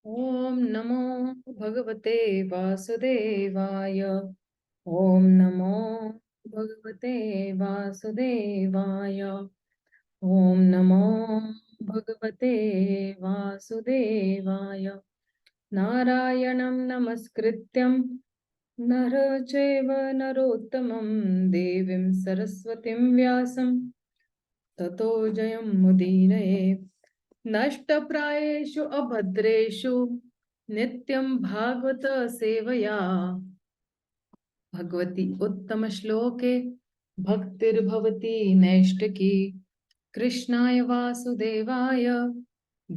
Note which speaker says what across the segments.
Speaker 1: Om Namo Bhagavate Vasudevaya. Om Namo Bhagavate Vasudevaya. Om Namo Bhagavate Vasudevaya. Narayanam Namaskrityam Nara Chaiva Narottamam Devim Saraswatim Vyasam Tato Jayam Mudinaye नष्टप्रायेषु अभद्रेषु नित्यं भागवत सेवया भगवती उत्तम श्लोके भक्तिर्भवती नैष्टिकी कृष्णाय वासुदेवाय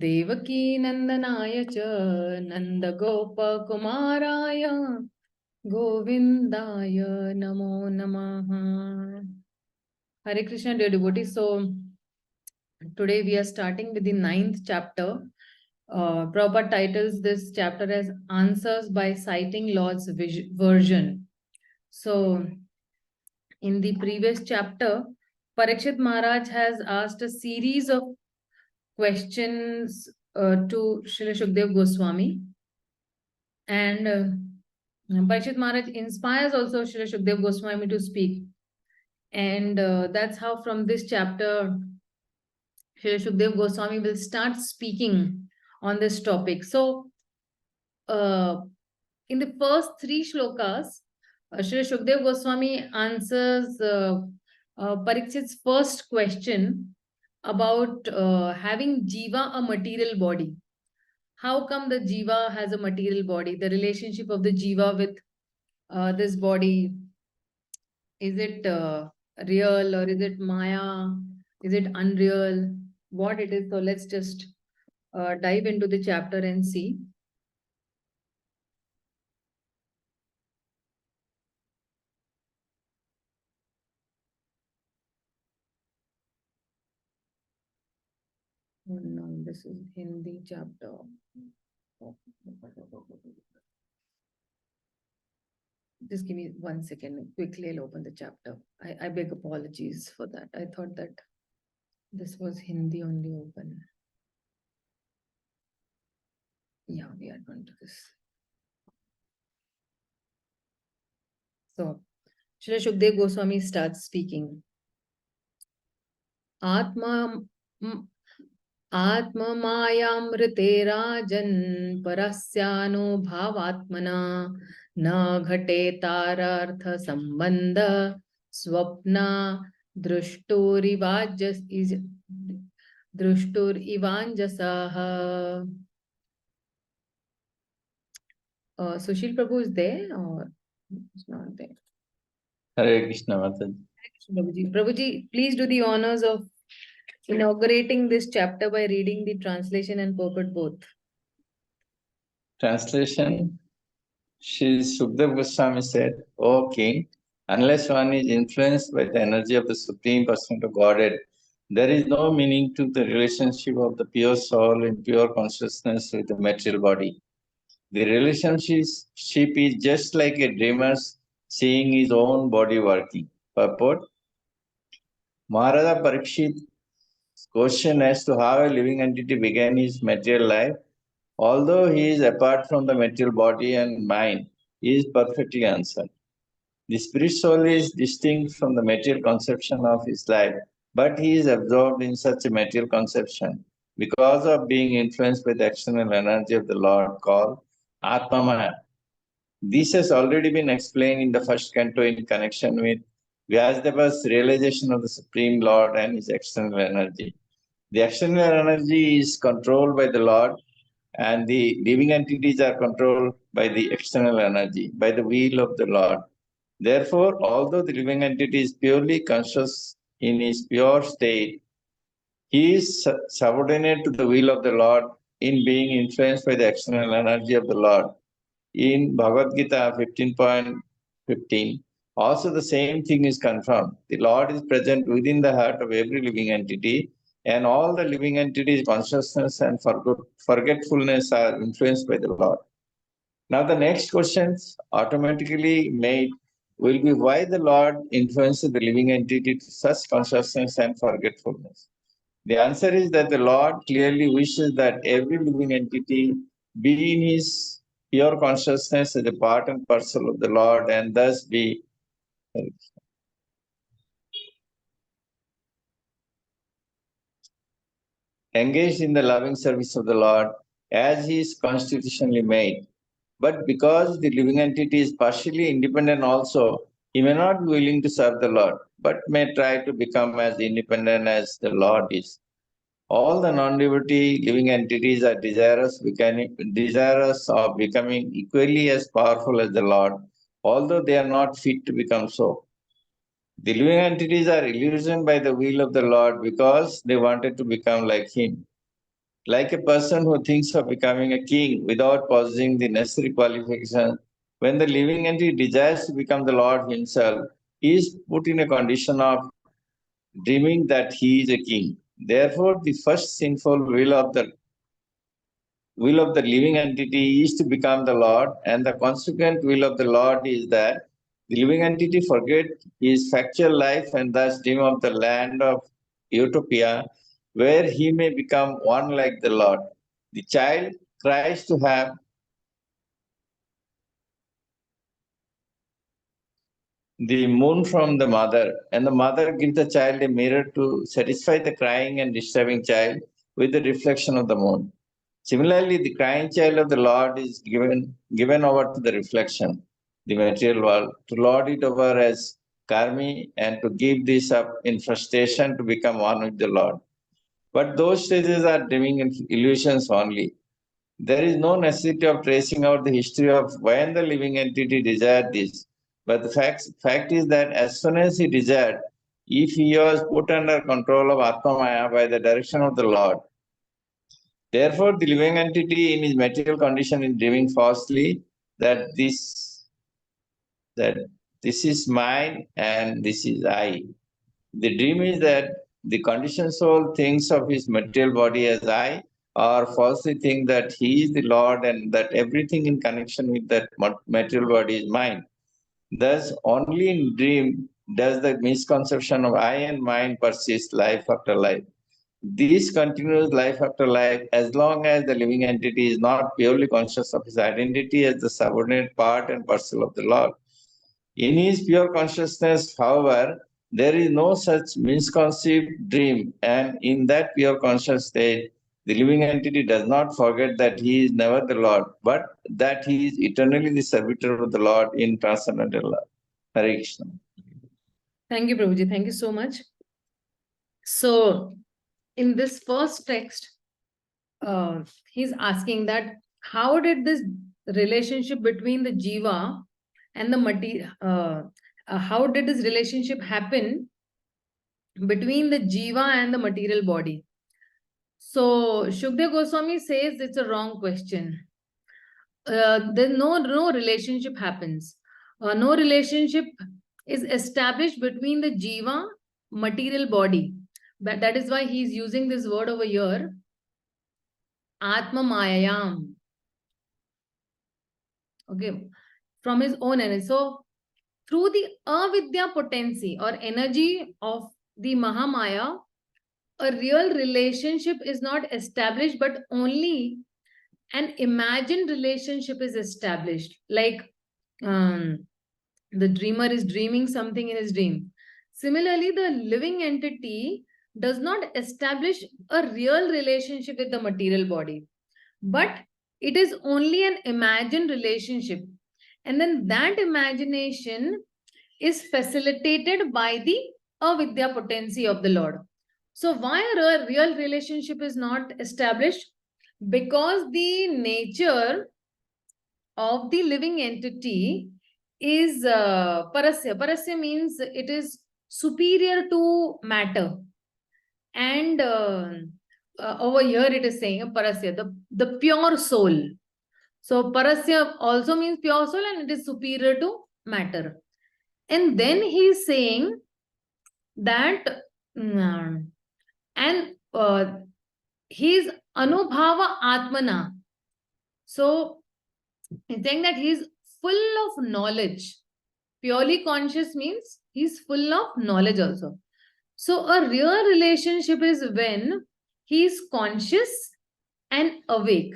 Speaker 1: देवकी नंदनाय च नंदगोपकुमाराय गोविंदाय नमो नमः. Hare Krishna, dear devotees. So today we are starting with the 9th chapter. Prabhupada titles this chapter as Answers by Citing Lord's Version. So, in the previous chapter, Parikshit Maharaj has asked a series of questions to Srila Shukdev Goswami. And Parikshit Maharaj inspires also Srila Shukdev Goswami to speak. And that's how from this chapter, Srila Shukdev Goswami will start speaking on this topic. So, in the first 3 shlokas, Srila Shukdev Goswami answers Parikshit's first question about having Jiva a material body. How come the Jiva has a material body? The relationship of the Jiva with this body. Is it real or is it Maya? Is it unreal? What it is? So let's just dive into the chapter and see. Oh, no, this is Hindi chapter. Just give me 1 second. Quickly, I'll open the chapter. I beg apologies for that. I thought that this was Hindi only open. Yeah, we are going to this. So, Srila Shukdev Goswami starts speaking. Atma Mayamrite Rajan Parasyano Bhavatmana Na Ghate Tarartha Sambandha Swapna Drushtur Ivanjasaha. Sushil Prabhu is there or it's not there?
Speaker 2: Hare Krishna Mataji.
Speaker 1: Prabhuji. Prabhuji, please do the honors of inaugurating this chapter by reading the translation and purport both.
Speaker 2: Translation. Śrī Sukdev Goswami said, O King, unless one is influenced by the energy of the Supreme Personality of Godhead, there is no meaning to the relationship of the pure soul in pure consciousness with the material body. The relationship is just like a dreamer seeing his own body working. Purport. Maharaja Parikshit's question as to how a living entity began his material life, although he is apart from the material body and mind, is perfectly answered. The spirit soul is distinct from the material conception of his life, but he is absorbed in such a material conception because of being influenced by the external energy of the Lord called Atmamaya. This has already been explained in the first canto in connection with Vyasadevas realization of the Supreme Lord and his external energy. The external energy is controlled by the Lord, and the living entities are controlled by the external energy, by the will of the Lord. Therefore, although the living entity is purely conscious in his pure state, he is subordinate to the will of the Lord in being influenced by the external energy of the Lord. In Bhagavad-gītā 15.15, also the same thing is confirmed. The Lord is present within the heart of every living entity, and all the living entities' consciousness and forgetfulness are influenced by the Lord. Now the next questions automatically made will be why the Lord influences the living entity to such consciousness and forgetfulness. The answer is that the Lord clearly wishes that every living entity be in his pure consciousness as a part and parcel of the Lord, and thus be engaged in the loving service of the Lord as he is constitutionally made. But because the living entity is partially independent also, he may not be willing to serve the Lord, but may try to become as independent as the Lord is. All the non-devotee living entities are desirous of becoming equally as powerful as the Lord, although they are not fit to become so. The living entities are illusioned by the will of the Lord because they wanted to become like him. Like a person who thinks of becoming a king without possessing the necessary qualifications, when the living entity desires to become the Lord himself, he is put in a condition of dreaming that he is a king. Therefore, the first sinful will of the living entity is to become the Lord, and the consequent will of the Lord is that the living entity forget his factual life and thus dream of the land of utopia, where he may become one like the Lord. The child cries to have the moon from the mother, and the mother gives the child a mirror to satisfy the crying and disturbing child with the reflection of the moon. Similarly, the crying child of the Lord is given over to the reflection, the material world, to lord it over as karmi and to give this up in frustration to become one with the Lord. But those stages are dreaming illusions only. There is no necessity of tracing out the history of when the living entity desired this. But the fact is that as soon as he desired, if he was put under control of Atma Maya by the direction of the Lord, therefore the living entity in his material condition is dreaming falsely that this is mine and this is I. The dream is that the conditioned soul thinks of his material body as I, or falsely think that he is the Lord and that everything in connection with that material body is mine. Thus, only in dream does the misconception of I and mine persist life after life. This continues life after life as long as the living entity is not purely conscious of his identity as the subordinate part and parcel of the Lord. In his pure consciousness, however, there is no such misconceived dream, and in that pure conscious state, the living entity does not forget that he is never the Lord, but that he is eternally the servitor of the Lord in transcendental love. Hare Krishna.
Speaker 1: Thank you, Prabhuji. Thank you so much. So, in this first text, he's asking that how did this relationship between the jiva and the material, how did this relationship happen between the jiva and the material body? So, Shukdev Goswami says it's a wrong question. Then no relationship happens. No relationship is established between the jiva, material body. But that is why he is using this word over here, Atma Mayayam. Okay, from his own energy. So, through the avidya potency or energy of the Mahamaya, a real relationship is not established, but only an imagined relationship is established. Like the dreamer is dreaming something in his dream. Similarly, the living entity does not establish a real relationship with the material body, but it is only an imagined relationship. And then that imagination is facilitated by the avidya potency of the Lord. So why a real relationship is not established? Because the nature of the living entity is parasya. Parasya means it is superior to matter. And over here it is saying parasya, the pure soul. So parasya also means pure soul and it is superior to matter. And then he is saying that he is anubhava atmana. So he's saying that he is full of knowledge. Purely conscious means he's full of knowledge also. So a real relationship is when he is conscious and awake.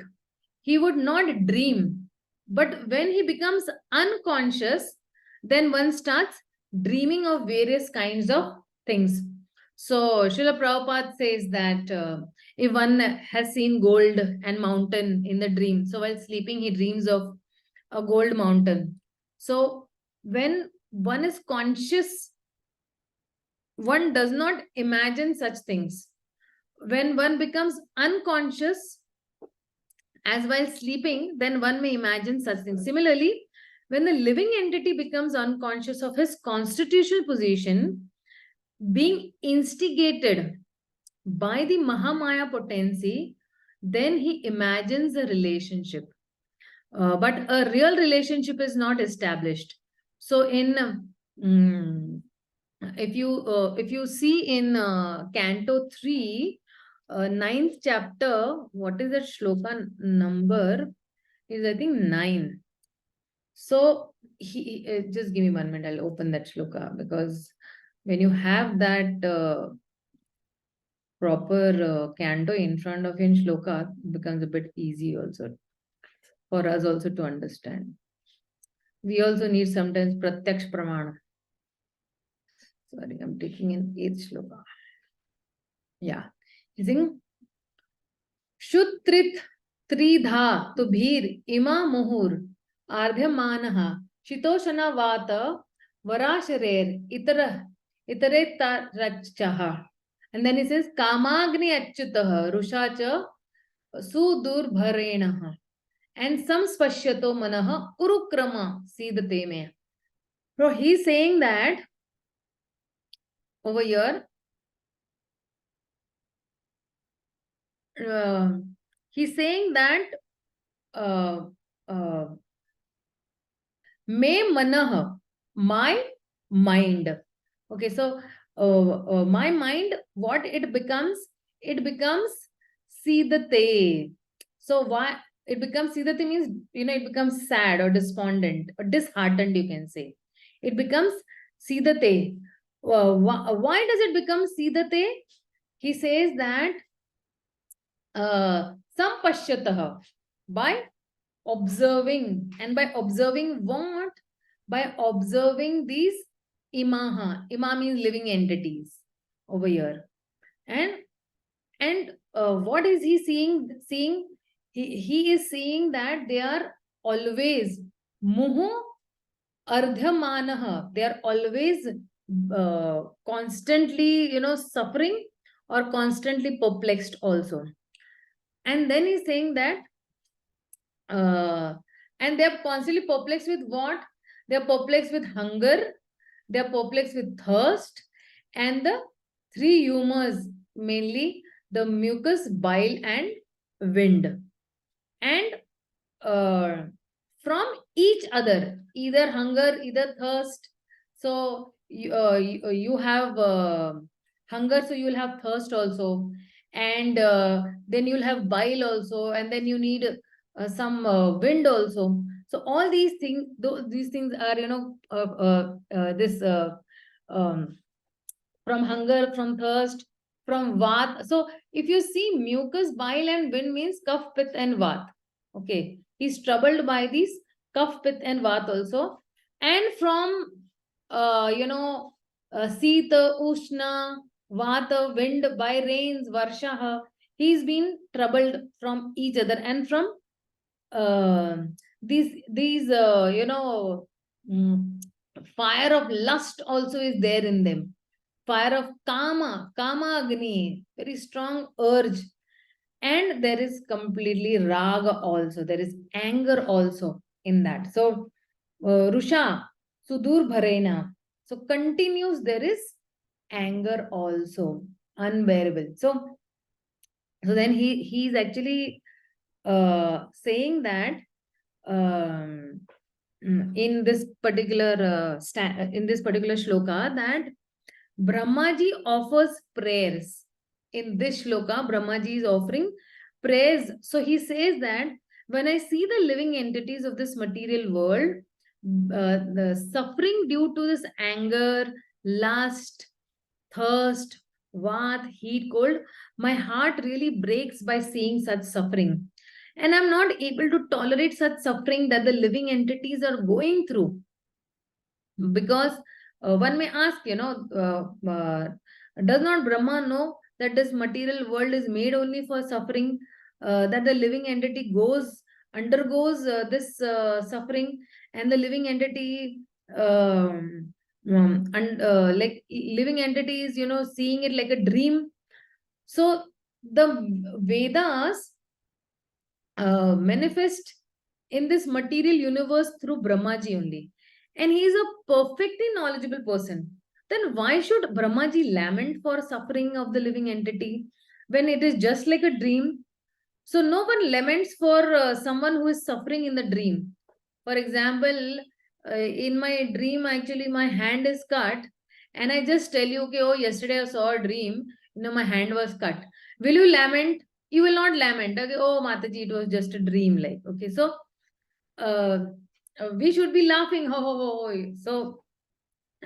Speaker 1: he would not dream. But when he becomes unconscious, then one starts dreaming of various kinds of things. So Srila Prabhupada says that if one has seen gold and mountain in the dream, so while sleeping he dreams of a gold mountain. So when one is conscious, one does not imagine such things. When one becomes unconscious, as while sleeping, then one may imagine such things. Similarly, when the living entity becomes unconscious of his constitutional position, being instigated by the Mahamaya potency, then he imagines a relationship. But a real relationship is not established. So if you see in Canto 3, 9th chapter, what is that shloka number? Is I think 9. So he just give me 1 minute. I'll open that shloka, because when you have that proper Canto in front of you in shloka, it becomes a bit easy also for us also to understand. We also need sometimes pratyaksh pramana. Sorry, I'm taking in 8th shloka. Yeah. You think Shutrit Tridha Tubhir Ima Muhur Ardhyamanaha Shitoshana Vata Varasharer Itare Tarachchaha. And then he says Kamagni Achyutaha Rushacha Sudurbharenaha and Samspashyato Manaha Urukrama Sidate Me. So he's saying that over here, he's saying that me manah, my mind. Okay, so my mind, what it becomes sidate. So why it becomes sidate means, it becomes sad or despondent or disheartened, you can say. It becomes sidate. Why does it become sidate? He says that sampashyatah, by observing. And by observing what? By observing these imaha. Ima means living entities over here. And what is he seeing? He is seeing that they are always muhu ardhyamanaha. They are always constantly, suffering or constantly perplexed also. And then he's saying that and they are constantly perplexed with what? They are perplexed with hunger, they are perplexed with thirst, and the 3 humors, mainly the mucus, bile, and wind. And from each other, either hunger, either thirst. So you have hunger, so you will have thirst also. And then you'll have bile also, and then you need some wind also. So all these things, these things are, from hunger, from thirst, from vat. So if you see mucus, bile, and wind means kaph, pith, and vat. Okay, he's troubled by these kaph, pith, and vat also. And from sita, ushna, vata, wind, by rains, varshaha, he's been troubled from each other. And from these fire of lust also is there in them. Fire of kama agni, very strong urge. And there is completely raga also. There is anger also in that. So rusha, sudur bharena. So continues, there is anger also, unbearable. So then he's actually saying that in this particular shloka, that Brahmaji offers prayers. In this shloka, Brahmaji is offering prayers. So he says that when I see the living entities of this material world, the suffering due to this anger, lust, thirst, vat, heat, cold, my heart really breaks by seeing such suffering. And I'm not able to tolerate such suffering that the living entities are going through. Because one may ask, does not Brahma know that this material world is made only for suffering, that the living entity undergoes this suffering, and the living entity, like living entity is, seeing it like a dream. So the Vedas manifest in this material universe through Brahmaji only. And he is a perfectly knowledgeable person. Then why should Brahmaji lament for suffering of the living entity when it is just like a dream? So no one laments for someone who is suffering in the dream. For example, in my dream, actually, my hand is cut, and I just tell you, okay, oh, yesterday I saw a dream, my hand was cut. Will you lament? You will not lament. Okay, oh, Mataji, it was just a dream, like, okay. So, uh, we should be laughing, ho, ho, ho, ho. So,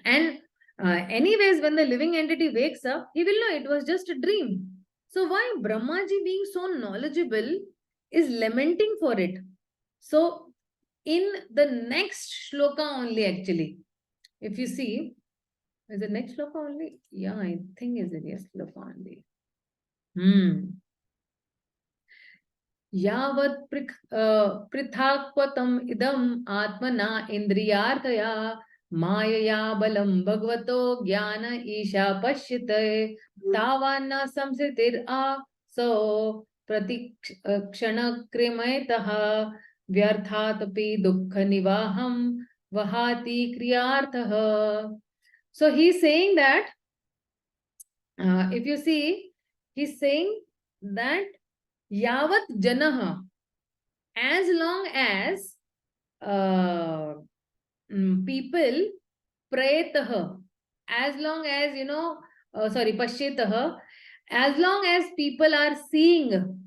Speaker 1: and anyways, when the living entity wakes up, he will know it was just a dream. So, why Brahmaji, being so knowledgeable, is lamenting for it? So, in the next shloka only, actually, if you see, is it next shloka only? Yeah, I think is it yes shloka only. Yavat prithakvatam idam atmana indriyarthaya mayaya balam bhagavato jnana isha pashyate tavanna samsitir a so pratikshana krimayatah vyarthatapi dukkha nivaham vahati kriyarthah. So he's saying that, if you see, he's saying that yavat janaha, as long as people prayatah, as long as pashyatah, as long as people are seeing,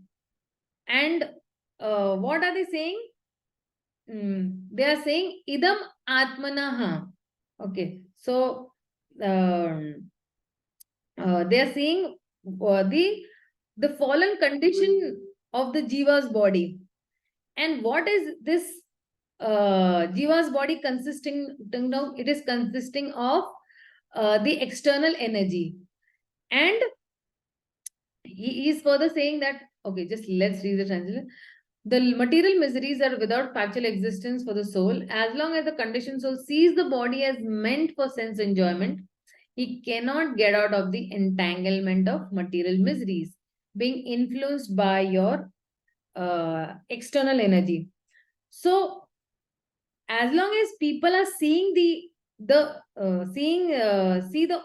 Speaker 1: and what are they saying? They are saying idam atmanaha. Okay, so they are saying the fallen condition of the jiva's body. And what is this jiva's body consisting of? It is consisting of the external energy. And he is further saying that, okay, just let's read the translation. The material miseries are without factual existence for the soul. As long as the conditioned soul sees the body as meant for sense enjoyment, he cannot get out of the entanglement of material miseries, being influenced by your external energy. So, as long as people are seeing see the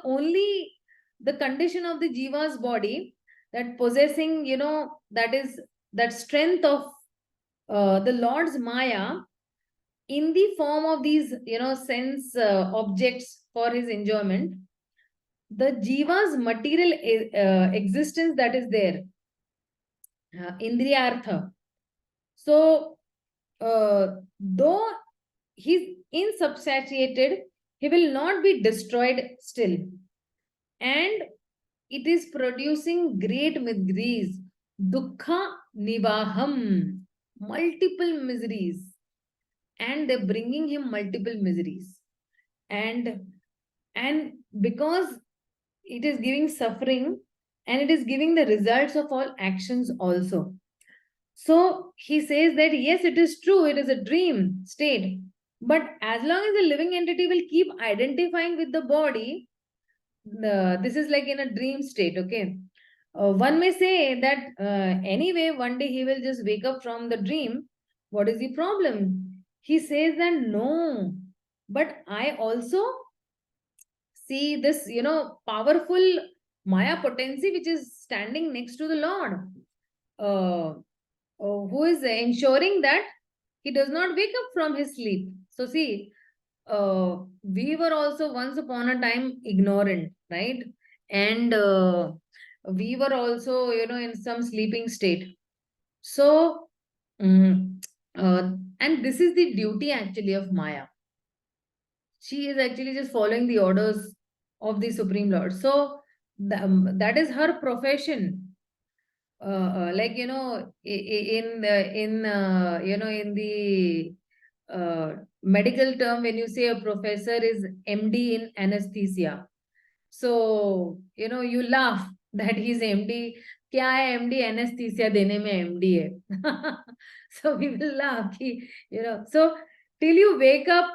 Speaker 1: only the condition of the jiva's body, that possessing, that is that strength of the Lord's Maya in the form of these, sense objects for his enjoyment, the jiva's material existence that is there, indriyartha. So, though he's insubstantiated, he will not be destroyed still. And it is producing great miseries, dukkha nivaham, multiple miseries. And they're bringing him multiple miseries. And because it is giving suffering, and it is giving the results of all actions also. So he says that yes, it is true, it is a dream state. But as long as the living entity will keep identifying with the body, this is like in a dream state, okay? One may say that anyway, one day he will just wake up from the dream. What is the problem? He says that no, but I also see this, powerful Maya potency which is standing next to the Lord, who is ensuring that he does not wake up from his sleep. So see, we were also once upon a time ignorant, right? And we were also, in some sleeping state. So, and this is the duty actually of Maya. She is actually just following the orders of the Supreme Lord. So, that is her profession. like, in the medical term, when you say a professor is MD in anesthesia, so you laugh that he's MD. क्या है MD? Anesthesia देने में MD है. So we will laugh. So till you wake up,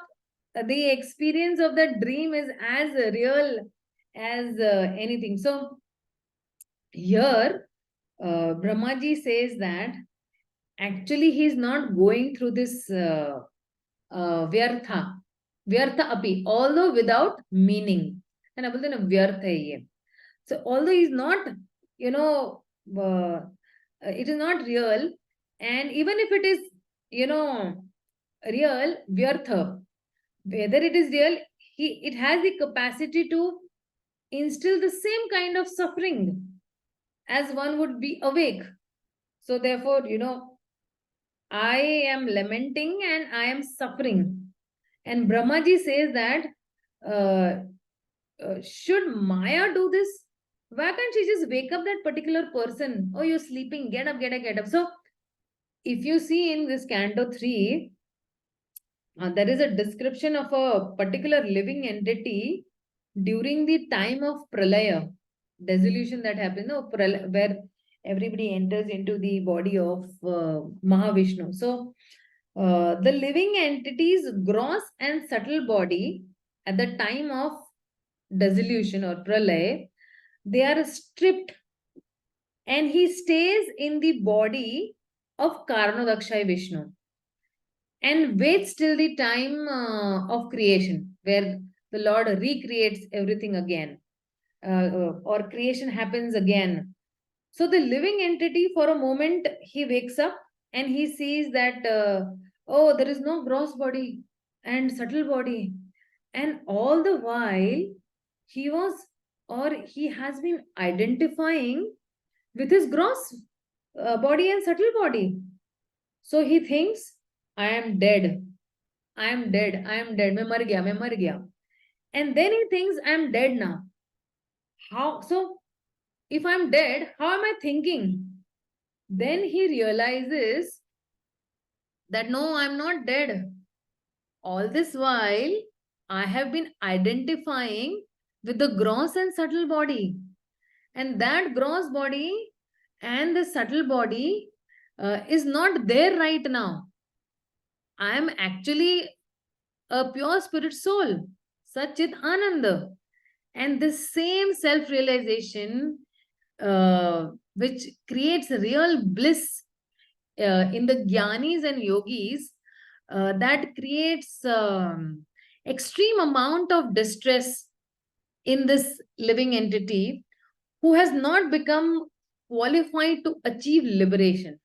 Speaker 1: the experience of that dream is as real as anything. So here, Brahmaji says that actually he is not going through this vyartha api, although without meaning. And I बोलते ना व्यर्थ है ये. So although he is not, it is not real, and even if it is, real, vyartha, whether it is real, it has the capacity to instill the same kind of suffering as one would be awake. So therefore, I am lamenting and I am suffering. And Brahmaji says that should Maya do this? Why can't she just wake up that particular person? Oh, you're sleeping, get up, get up, get up. So if you see in this Canto 3, there is a description of a particular living entity during the time of pralaya, dissolution that happens, where everybody enters into the body of Mahavishnu. So the living entity's gross and subtle body at the time of dissolution or pralaya, they are stripped, and he stays in the body of Karnodakshaya Vishnu and waits till the time of creation, where the Lord recreates everything again, or creation happens again. So the living entity, for a moment, he wakes up and he sees that, oh, there is no gross body and subtle body. And all the while, he has been identifying with his gross body and subtle body. So he thinks, I am dead. I am dead. I am dead. मैं मर गया. And then he thinks, I am dead now. How? So if I'm dead, how am I thinking? Then he realizes that no, I'm not dead. All this while, I have been identifying with the gross and subtle body. And that gross body and the subtle body is not there right now. I am actually a pure spirit soul, Satchit Ananda. And this same self-realization, which creates real bliss in the jnanis and yogis, that creates extreme amount of distress in this living entity who has not become qualified to achieve liberation.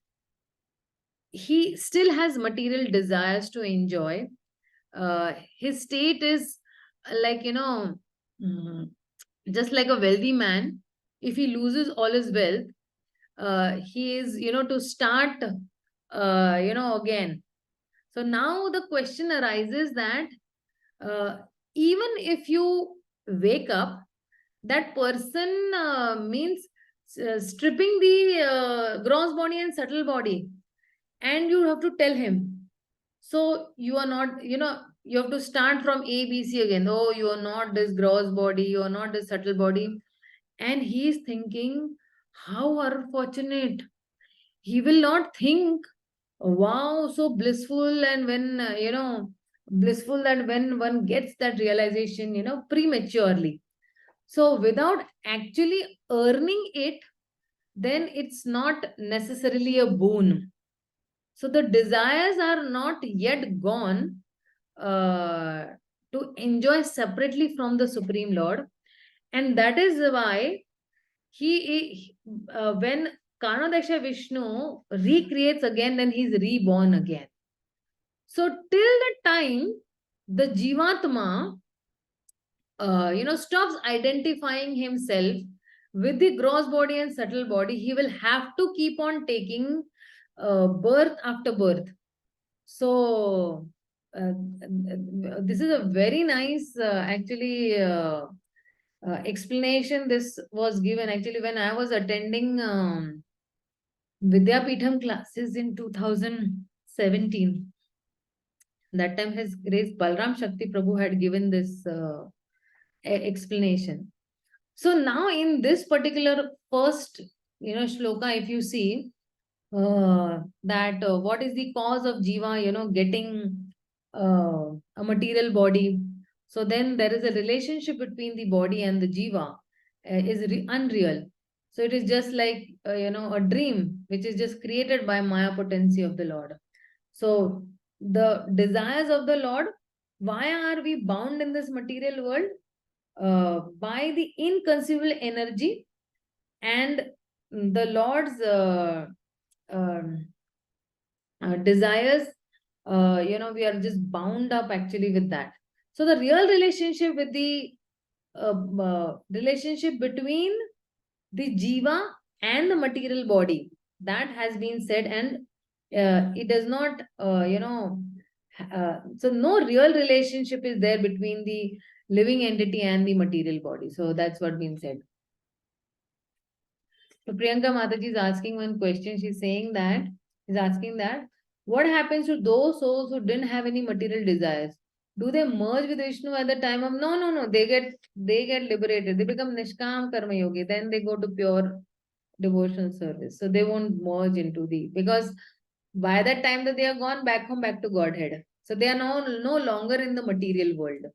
Speaker 1: He still has material desires to enjoy. His state is like, just like a wealthy man. If he loses all his wealth, he is, to start, again. So now the question arises that even if you wake up, that person means stripping the gross body and subtle body, and you have to tell him. So you are not, you have to start from A, B, C again. Oh, you are not this gross body, you are not this subtle body. And he is thinking, how unfortunate. He will not think, wow, so blissful, and when, blissful that when one gets that realization, prematurely. So without actually earning it, then it's not necessarily a boon. So the desires are not yet gone to enjoy separately from the Supreme Lord. And that is why when Karnadaksha Vishnu recreates again, then he's reborn again. So till the time the Jivatma, stops identifying himself with the gross body and subtle body, he will have to keep on taking birth after birth. So this is a very nice, actually, explanation. This was given actually when I was attending Vidyapitham classes in 2017. That time His Grace Balram Shakti Prabhu had given this explanation. So now in this particular first, shloka, if you see that what is the cause of jiva, getting a material body. So then there is a relationship between the body and the jiva is unreal. So it is just like, a dream which is just created by Maya potency of the Lord. So the desires of the Lord, why are we bound in this material world? By the inconceivable energy and the Lord's um, desires, we are just bound up actually with that. So the real relationship with the relationship between the jiva and the material body, that has been said, and it does not, so no real relationship is there between the living entity and the material body. So that's what been said. So Priyanka Mataji is asking one question. She's asking that, what happens to those souls who didn't have any material desires? Do they merge with Vishnu at the time of? No. They get liberated. They become Nishkam Karma Yogi. Then they go to pure devotional service. So they won't merge into because by that time that they are gone back home, back to Godhead. So they are no longer in the material world.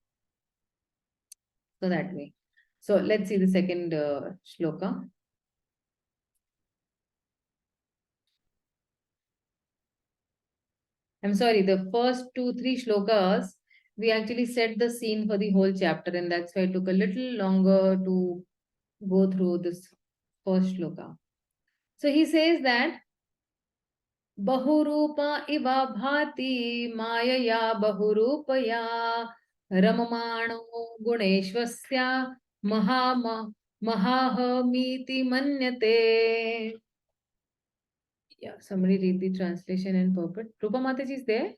Speaker 1: So that way. So let's see the second shloka. I'm sorry, the first 2-3 shlokas, we actually set the scene for the whole chapter, and that's why it took a little longer to go through this first shloka. So he says that Bahurupa iva bhati mayaya bahurupaya ramamano guneshvasya mahahamiti manyate. Yeah, somebody read the translation and purport. Rupa Mataji is there?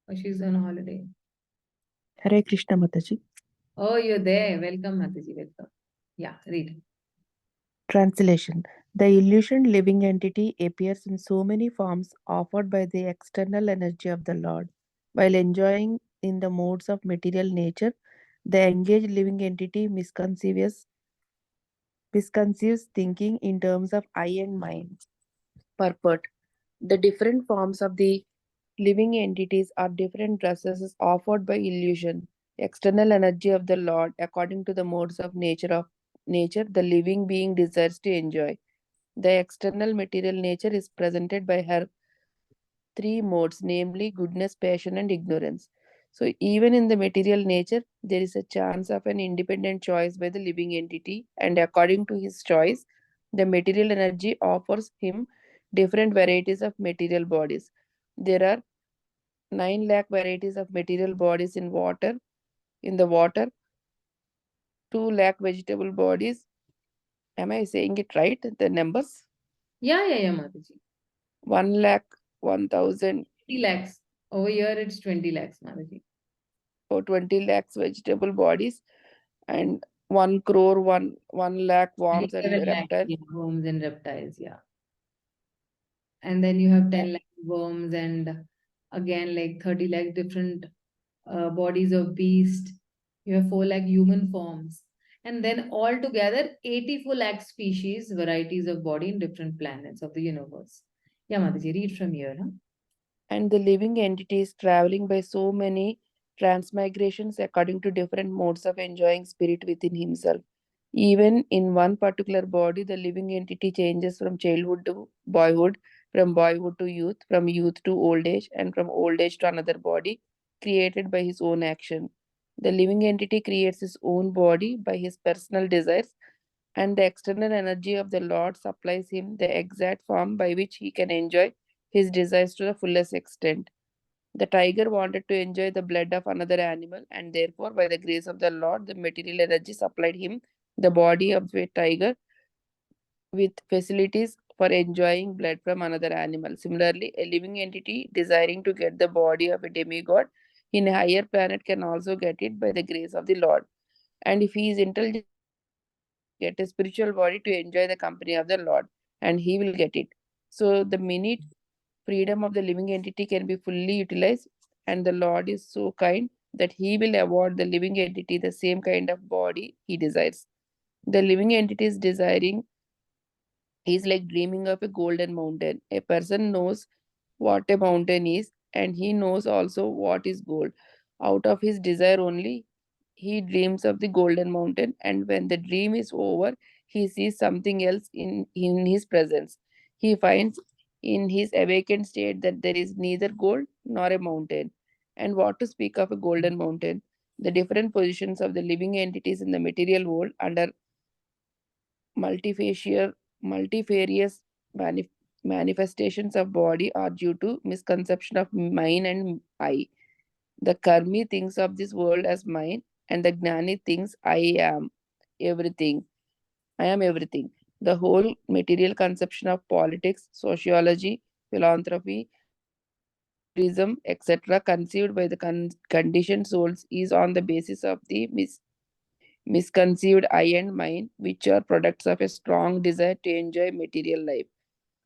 Speaker 1: Or she's on holiday?
Speaker 3: Hare Krishna Mataji.
Speaker 1: Oh, you're there. Welcome, Mataji. Welcome. Yeah, read.
Speaker 3: Translation. The illusioned living entity appears in so many forms offered by the external energy of the Lord. While enjoying in the modes of material nature, the engaged living entity misconceives thinking in terms of I and mine. Purport. The different forms of the living entities are different dresses offered by illusion, external energy of the Lord, according to the modes of nature the living being desires to enjoy. The external material nature is presented by her three modes, namely goodness, passion, and ignorance. So even in the material nature, there is a chance of an independent choice by the living entity, and according to his choice, the material energy offers him different varieties of material bodies. There are 9 lakh varieties of material bodies in the water, 2 lakh vegetable bodies. Am I saying it right? The numbers?
Speaker 1: Yeah, Mataji.
Speaker 3: 1 lakh, 1,000.
Speaker 1: 20 lakhs. Over here, it's 20 lakhs, Mataji.
Speaker 3: Or 20 lakhs vegetable bodies and 1 crore, 1 lakh worms and
Speaker 1: 27 lakhs,
Speaker 3: reptiles.
Speaker 1: yeah, worms and reptiles, yeah. And then you have 10 lakh worms and again like 30 lakh different bodies of beast. You have 4 lakh human forms. And then altogether 84 lakh species, varieties of body in different planets of the universe. Yeah, Mataji, read from here. Huh?
Speaker 3: And the living entities traveling by so many transmigrations according to different modes of enjoying spirit within himself. Even in one particular body, the living entity changes from childhood to boyhood, from boyhood to youth, from youth to old age, and from old age to another body created by his own action. The living entity creates his own body by his personal desires, and the external energy of the Lord supplies him the exact form by which he can enjoy his desires to the fullest extent. The tiger wanted to enjoy the blood of another animal, and therefore, by the grace of the Lord, the material energy supplied him the body of a tiger with facilities for enjoying blood from another animal. Similarly, a living entity desiring to get the body of a demigod in a higher planet can also get it by the grace of the Lord. And if he is intelligent enough, he can get a spiritual body to enjoy the company of the Lord, and he will get it. So the minute freedom of the living entity can be fully utilized, and the Lord is so kind that he will award the living entity the same kind of body he desires. The living entity is desiring is like dreaming of a golden mountain. A person knows what a mountain is, and he knows also what is gold. Out of his desire only, he dreams of the golden mountain, and when the dream is over, he sees something else in his presence. He finds in his awakened state that there is neither gold nor a mountain. And what to speak of a golden mountain? The different positions of the living entities in the material world under multifarious manifestations of body are due to misconception of mine and I. The karmi thinks of this world as mine, and the gnani thinks everything. I am everything. The whole material conception of politics, sociology, philanthropy, tourism, etc., conceived by the conditioned souls, is on the basis of the misconceived I and mine, which are products of a strong desire to enjoy material life.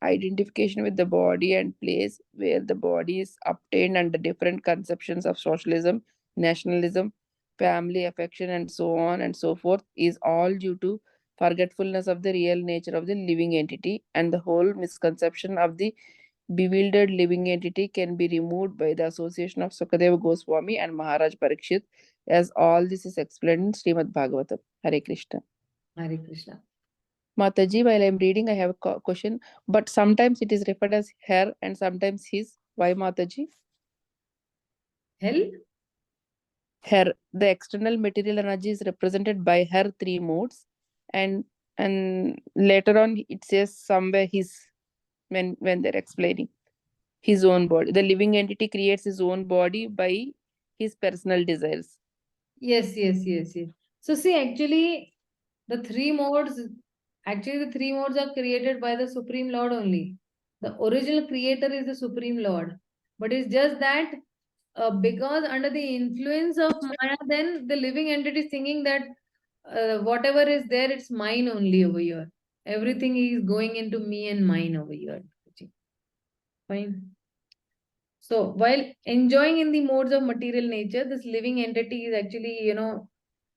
Speaker 3: Identification with the body and place where the body is obtained under different conceptions of socialism, nationalism, family affection, and so on and so forth is all due to forgetfulness of the real nature of the living entity, and the whole misconception of the bewildered living entity can be removed by the association of Sukadeva Goswami and Maharaj Parikshit, as all this is explained in Śrīmad-Bhāgavatam. Hare Krishna.
Speaker 1: Hare Krishna.
Speaker 3: Mataji, while I'm reading, I have a question, but sometimes it is referred as her and sometimes his. Why, Mataji?
Speaker 1: Hell?
Speaker 3: Her. The external material energy is represented by her three modes, and later on it says somewhere his, when they're explaining his own body. The living entity creates his own body by his personal desires.
Speaker 1: Yes. So see, actually, the three modes are created by the Supreme Lord only. The original creator is the Supreme Lord. But it's just that because under the influence of Maya, then the living entity is thinking that whatever is there, it's mine only over here. Everything is going into me and mine over here. Fine. So while enjoying in the modes of material nature, this living entity is actually,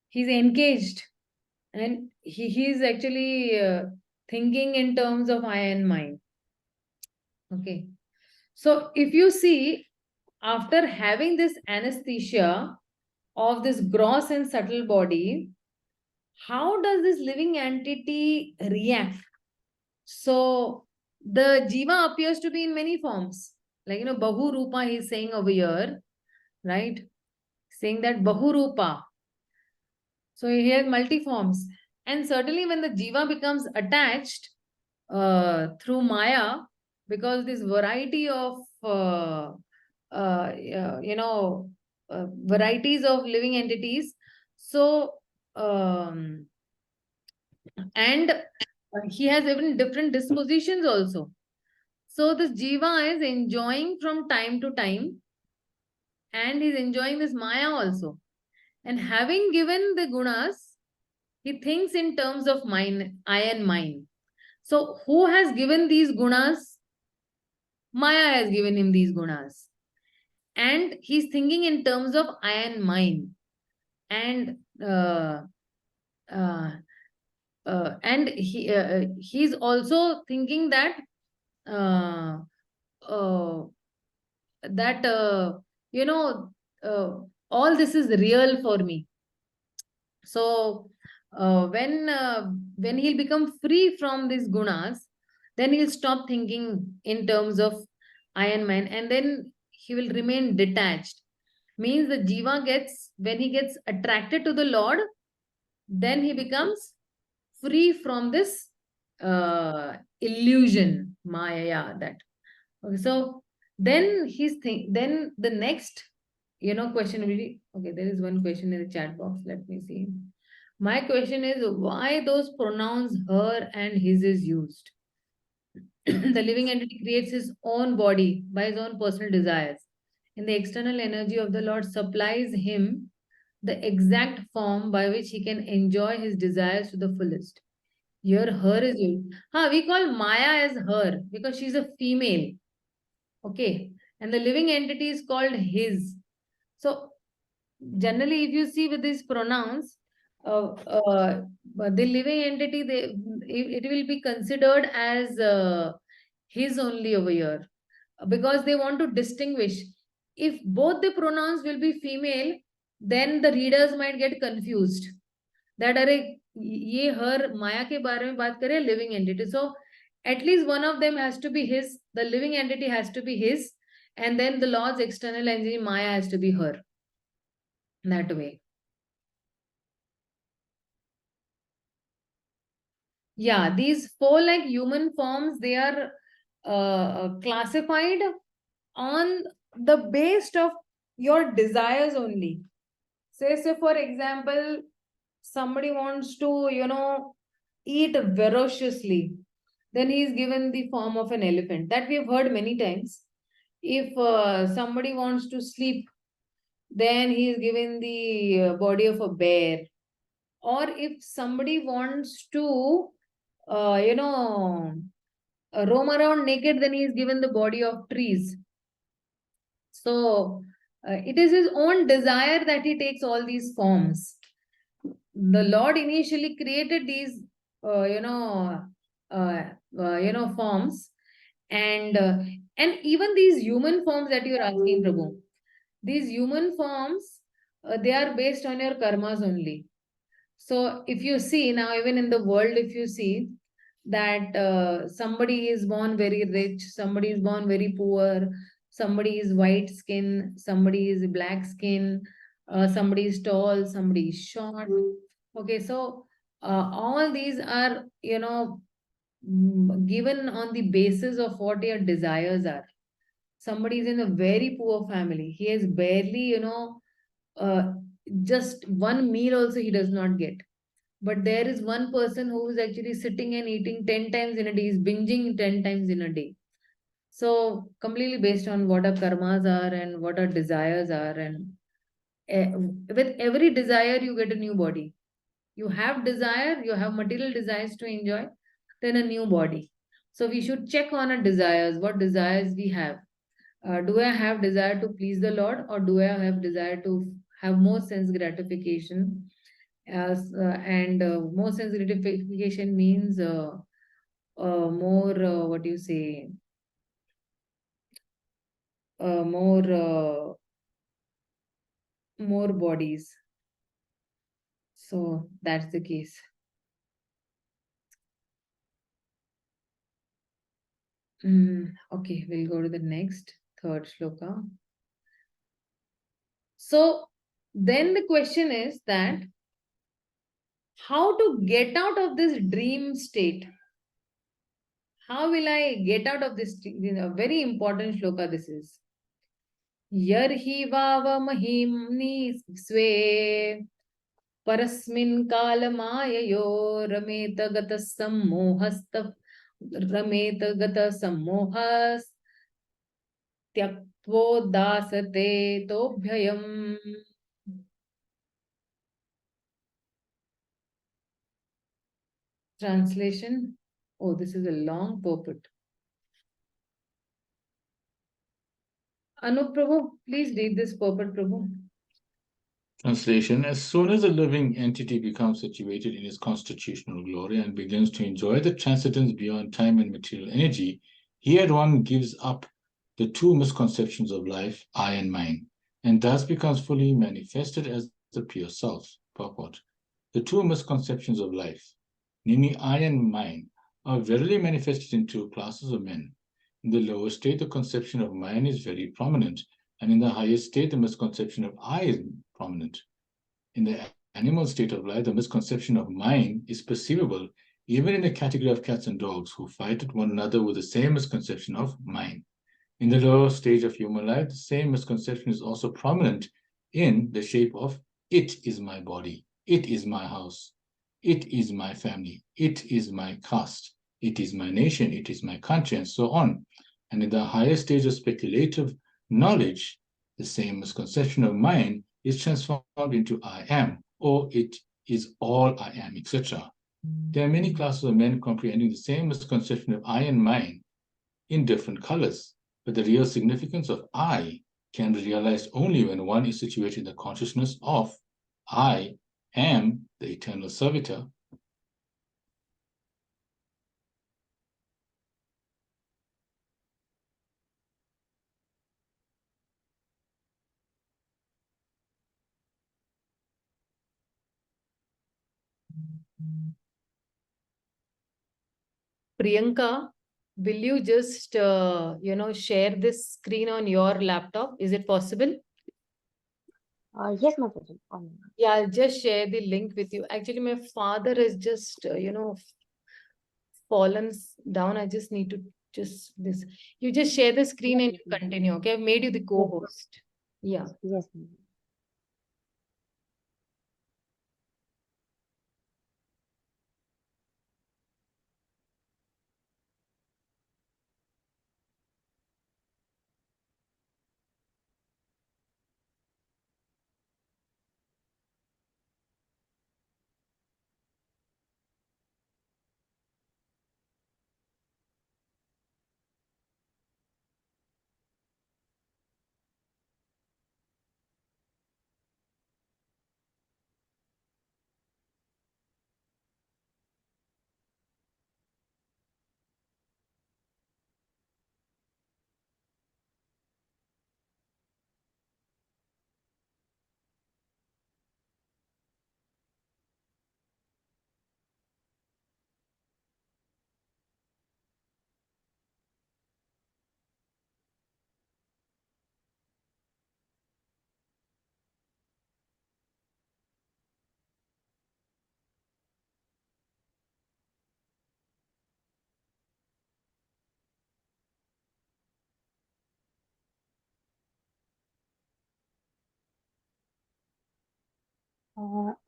Speaker 1: he's engaged, and he is actually thinking in terms of I and mine. Okay. So if you see, after having this anesthesia of this gross and subtle body, how does this living entity react? So the jiva appears to be in many forms. Like, Bahu Rupa, he's saying over here, right? Saying that Bahu Rupa. So he has multi-forms. And certainly when the jiva becomes attached through Maya, because this variety of, varieties of living entities. So, and he has even different dispositions also. So this jiva is enjoying from time to time, and he's enjoying this Maya also. And having given the gunas, he thinks in terms of mine, I and mine. So who has given these gunas? Maya has given him these gunas. And he's thinking in terms of I and mine. And he's also thinking that uh, uh, that all this is real for me. So when he'll become free from these gunas, then he'll stop thinking in terms of I and mine, and then he will remain detached. Means the jiva gets, when he gets attracted to the Lord, then he becomes free from this illusion, maya. That okay. So then then the next question will be, okay, there is one question in the chat box. Let me see. My question is, why those pronouns her and his is used? The living entity creates his own body by his own personal desires. And the external energy of the Lord supplies him the exact form by which he can enjoy his desires to the fullest. Here, her is used. We call Maya as her because she's a female. Okay. And the living entity is called his. So, generally, if you see with these pronouns, the living entity, it will be considered as his only over here because they want to distinguish. If both the pronouns will be female, then the readers might get confused that अरे ये her Maya के बारे में बात करे living entity. So at least one of them has to be his. The living entity has to be his, and then the Lord's external entity Maya has to be her. That way. Yeah, these 4 like human forms, they are classified on the base of your desires only. Say for example, somebody wants to, eat ferociously, then he is given the form of an elephant. That we have heard many times. If somebody wants to sleep, then he is given the body of a bear. Or if somebody wants to, roam around naked, then he is given the body of trees. So it is his own desire that he takes all these forms. The Lord initially created these, forms, and even these human forms that you are asking, Prabhu. These human forms, they are based on your karmas only. So if you see now, even in the world, if you see that somebody is born very rich, somebody is born very poor, somebody is white skin, somebody is black skin, somebody is tall, somebody is short. Okay, so all these are, given on the basis of what your desires are. Somebody is in a very poor family. He has barely, just one meal also he does not get. But there is one person who is actually sitting and eating 10 times in a day, is binging 10 times in a day. So completely based on what our karmas are and what our desires are. And with every desire, you get a new body. You have desire, you have material desires to enjoy, then a new body. So we should check on our desires, what desires we have. Do I have desire to please the Lord, or do I have desire to have more sense gratification? And more sense gratification means more, what do you say, more bodies. So that's the case. Okay, we'll go to the next, third shloka. So then the question is that how to get out of this dream state? How will I get out of this? Very important shloka this is. Yarhi vava mahimni swe parasmin kalamayayo rameta gata sammohasta rameta gata sammohas tyaktvo dasate tobhyayam. Translation. Oh, this is a long purport. Anup Prabhu, please read this purport, Prabhu.
Speaker 2: Translation: as soon as a living entity becomes situated in its constitutional glory and begins to enjoy the transcendence beyond time and material energy, he at once gives up the 2 misconceptions of life, I and mine, and thus becomes fully manifested as the pure self. Purport: the 2 misconceptions of life, namely I and mine, are verily manifested in 2 classes of men. In the lower state, the conception of mine is very prominent, and in the highest state, the misconception of I is prominent. In the animal state of life, the misconception of mine is perceivable even in the category of cats and dogs who fight with one another with the same misconception of mine. In the lower stage of human life, the same misconception is also prominent in the shape of it is my body, it is my house, it is my family, it is my caste, it is my nation, it is my country, and so on. And in the higher stage of speculative knowledge, the same misconception of mine is transformed into I am, or it is all I am, etc.
Speaker 4: There are many classes of men comprehending the same misconception of I and mine in different colors, but the real significance of I can be realized only when one is situated in the consciousness of I am the eternal servitor.
Speaker 1: Priyanka, will you just, share this screen on your laptop? Is it possible?
Speaker 5: Yes, Mataji.
Speaker 1: Yeah, I'll just share the link with you. Actually, my father has just, fallen down. I just need to this. You just share the screen and you continue. Okay, I've made you the co-host. Yeah.
Speaker 5: Yes, Mataji.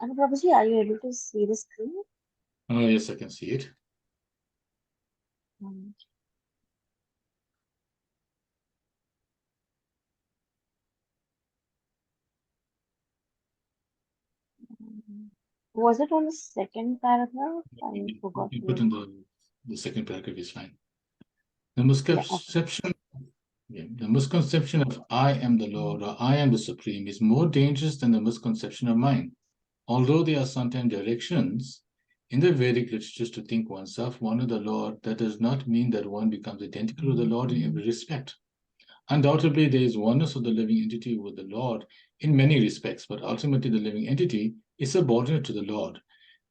Speaker 5: And Prabhuji, are you able to see the screen?
Speaker 4: Yes, I can see it.
Speaker 5: Was it on the second paragraph? I forgot.
Speaker 4: You put in the second paragraph is fine. The misconception, the misconception of I am the Lord or I am the Supreme is more dangerous than the misconception of mine. Although there are sometimes directions in the Vedic literatures to think oneself one of the Lord, that does not mean that one becomes identical with the Lord in every respect. Undoubtedly, there is oneness of the living entity with the Lord in many respects, but ultimately the living entity is subordinate to the Lord,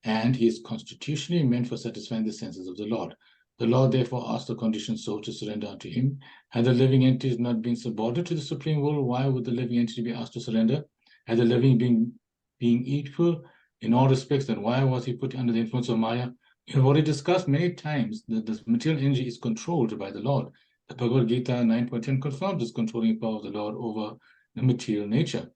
Speaker 4: and he is constitutionally meant for satisfying the senses of the Lord. The Lord therefore asked the conditioned soul to surrender unto him. Had the living entity not been subordinate to the Supreme Will, why would the living entity be asked to surrender? Had the living being equal in all respects, then why was he put under the influence of Maya? We have already discussed many times that the material energy is controlled by the Lord. The Bhagavad-gītā 9.10 confirms this controlling power of the Lord over the material nature.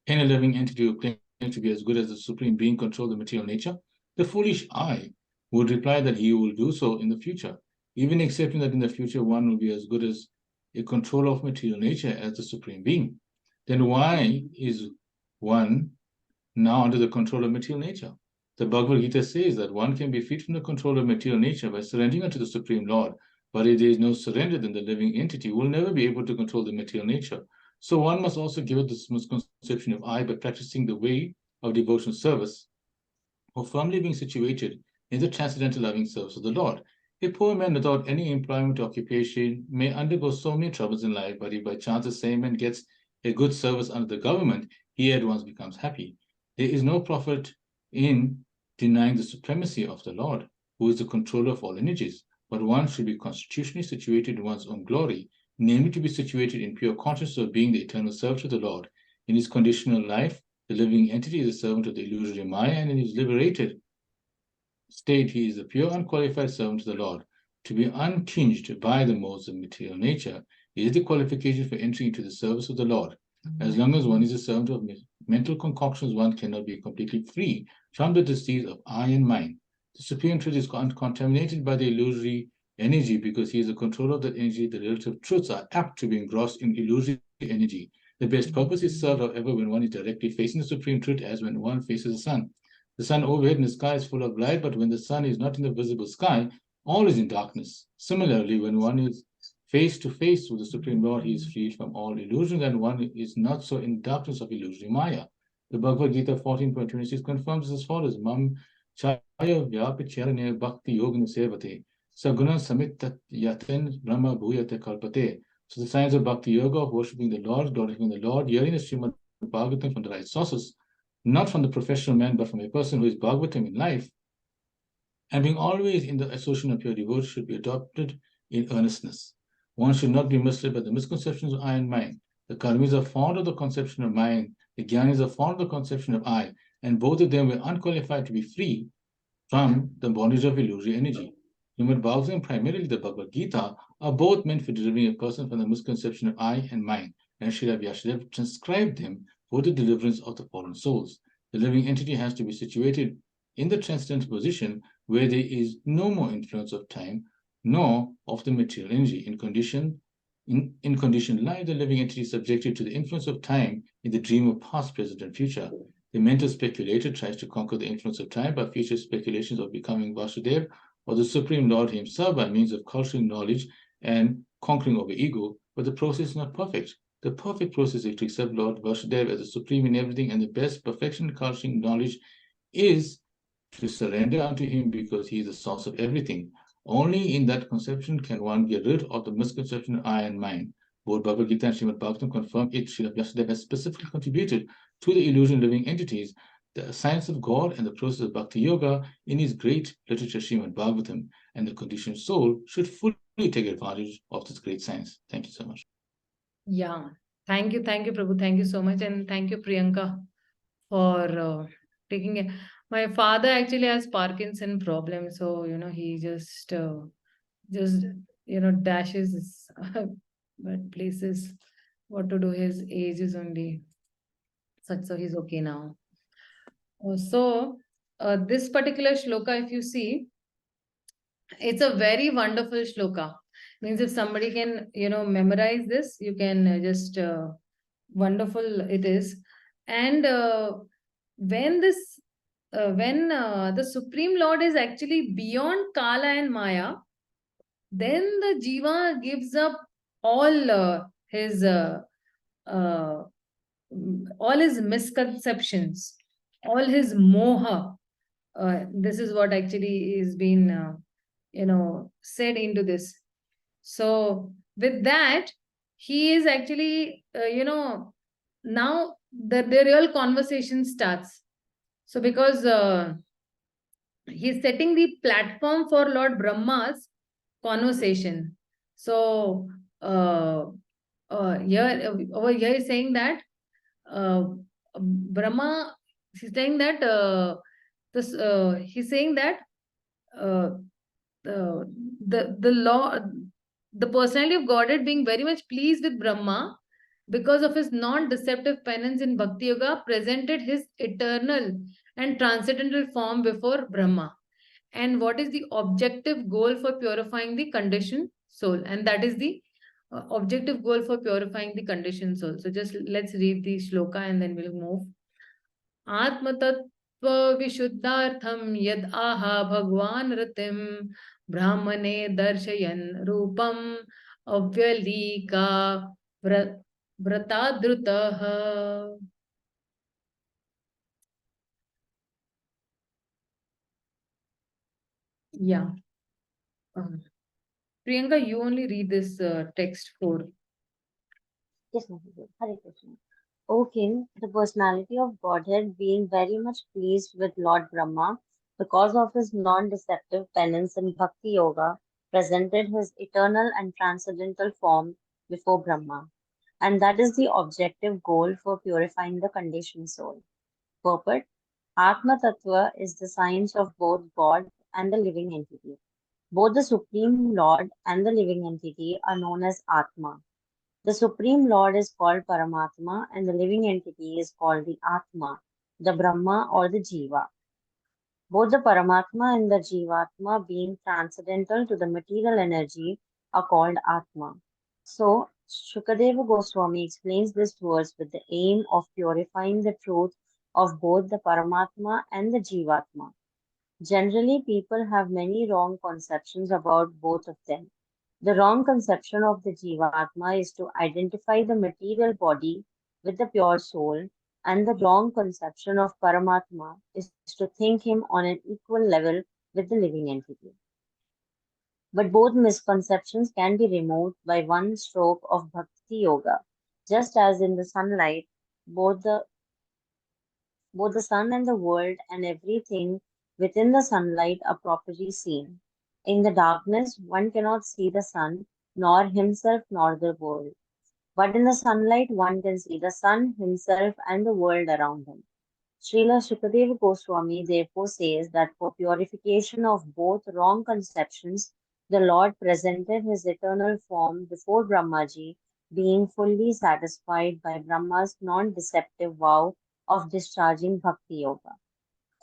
Speaker 4: Any living entity who claims to be as good as the Supreme Being control the material nature, the foolish I would reply that he will do so in the future, even accepting that in the future one will be as good as a controller of material nature as the Supreme Being. Then why is one now under the control of material nature? The Bhagavad-gītā says that one can be freed from the control of material nature by surrendering unto the Supreme Lord, but if there is no surrender, then the living entity will never be able to control the material nature. So one must also give up this misconception of I by practicing the way of devotional service, or firmly being situated in the transcendental loving service of the Lord. A poor man without any employment or occupation may undergo so many troubles in life, but if by chance the same man gets a good service under the government, he at once becomes happy. There is no profit in denying the supremacy of the Lord, who is the controller of all energies, but one should be constitutionally situated in one's own glory, namely to be situated in pure consciousness of being the eternal servant of the Lord. In his conditional life, the living entity is a servant of the illusory Maya, and in his liberated state, he is a pure, unqualified servant to the Lord. To be untinged by the modes of material nature is the qualification for entering into the service of the Lord. As long as one is a servant of mental concoctions, one cannot be completely free from the disease of I and mine. The Supreme Truth is contaminated by the illusory energy because he is the controller of that energy. The relative truths are apt to be engrossed in illusory energy. The best purpose is served, however, when one is directly facing the Supreme Truth, as when one faces the sun. The sun overhead in the sky is full of light, but when the sun is not in the visible sky, all is in darkness. Similarly, when one is face to face with the Supreme Lord, he is freed from all illusions, and one is not so in darkness of illusory Maya. The Bhagavad-gītā 14.26 confirms as follows: Mam chaya vyapicharane bhakti yogana sevate saguna samittat yaten brahma bhuyate kalpate. So the signs of bhakti yoga, of worshipping the Lord, glorifying the Lord, hearing the Śrīmad-Bhāgavatam from the right sources, not from the professional man, but from a person who is Bhagavatam in life, and being always in the association of pure devotion, should be adopted in earnestness. One should not be misled by the misconceptions of I and mine. The karmis are fond of the conception of mine, the jnanis are fond of the conception of I, and both of them were unqualified to be free from the bondage of illusory energy. Śrīmad-Bhāgavatam and primarily the Bhagavad-gītā are both meant for delivering a person from the misconception of I and mine, and Srila Vyasadeva transcribed them for the deliverance of the fallen souls. The living entity has to be situated in the transcendental position where there is no more influence of time, nor of the material energy. In conditioned life, the living entity is subjected to the influence of time in the dream of past, present, and future. The mental speculator tries to conquer the influence of time by future speculations of becoming Vasudeva or the Supreme Lord himself by means of cultural knowledge and conquering over ego, but the process is not perfect. The perfect process is to accept Lord Vasudeva as the supreme in everything, and the best perfection in cultural knowledge is to surrender unto him because he is the source of everything. Only in that conception can one get rid of the misconception of I and mine. Both Bhagavad-gītā and Śrīmad-Bhāgavatam confirm it. Srila Vyasadeva has specifically contributed to the illusion living entities, the science of God and the process of Bhakti Yoga in his great literature Śrīmad-Bhāgavatam, and the conditioned soul should fully take advantage of this great science. Thank you so much.
Speaker 1: Yeah, thank you, Prabhu. Thank you so much, and thank you, Priyanka, for taking it. My father actually has Parkinson problem, so he just dashes but places. What to do? His age is only such, so he's okay now. So this particular shloka, if you see, it's a very wonderful shloka. Means if somebody can memorize this, you can just wonderful it is. And when the Supreme Lord is actually beyond Kala and Maya, then the Jiva gives up all his misconceptions, all his moha. This is what actually is being said into this. So with that, he is actually now the real conversation starts. So because he's setting the platform for Lord Brahma's conversation. So over here is saying that Brahma, he's saying that he's saying that the personality of Godhead being very much pleased with Brahma because of his non-deceptive penance in Bhakti Yoga, presented his eternal and transcendental form before Brahma. And what is the objective goal for purifying the conditioned soul? And that is the objective goal for purifying the conditioned soul. So just let's read the shloka and then we'll move. Atma tattva vishuddhartham yad aha bhagwan ritim brahmane darshayan rupam avyalika vratadrutah. Yeah. Priyanka, you only read this text for.
Speaker 5: Yes, Mahāprabhu. Hare Krishna. O King, the personality of Godhead being very much pleased with Lord Brahma because of his non-deceptive penance in Bhakti Yoga, presented his eternal and transcendental form before Brahma. And that is the objective goal for purifying the conditioned soul. Purport: Atma Tattva is the science of both God and the living entity. Both the Supreme Lord and the living entity are known as Atma. The Supreme Lord is called Paramatma and the living entity is called the Atma, the Brahma or the Jiva. Both the Paramatma and the Jivatma, being transcendental to the material energy, are called Atma. So, Shukadeva Goswami explains this verse with the aim of purifying the truth of both the Paramatma and the Jivatma. Generally, people have many wrong conceptions about both of them. The wrong conception of the Jivatma is to identify the material body with the pure soul, and the wrong conception of Paramatma is to think him on an equal level with the living entity. But both misconceptions can be removed by one stroke of Bhakti Yoga. Just as in the sunlight, both the sun and the world and everything within the sunlight are properly seen. In the darkness, one cannot see the sun, nor himself, nor the world. But in the sunlight, one can see the sun, himself, and the world around him. Srila Shukadeva Goswami therefore says that for purification of both wrong conceptions, the Lord presented his eternal form before Brahmaji, being fully satisfied by Brahma's non-deceptive vow of discharging Bhakti Yoga.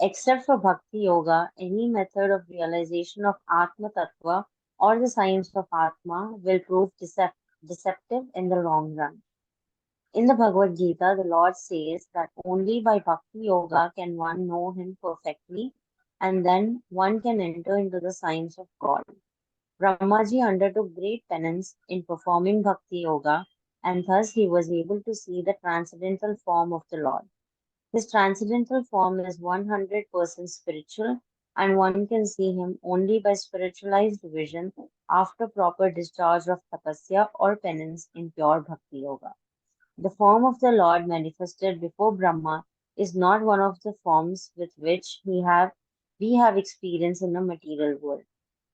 Speaker 5: Except for Bhakti Yoga, any method of realization of Atma Tattva or the science of Atma will prove deceptive in the long run. In the Bhagavad-gītā, the Lord says that only by Bhakti Yoga can one know him perfectly, and then one can enter into the science of God. Brahmaji undertook great penance in performing Bhakti Yoga, and thus he was able to see the transcendental form of the Lord. His transcendental form is 100% spiritual, and one can see him only by spiritualized vision after proper discharge of tapasya or penance in pure Bhakti Yoga. The form of the Lord manifested before Brahma is not one of the forms with which we have experience in the material world.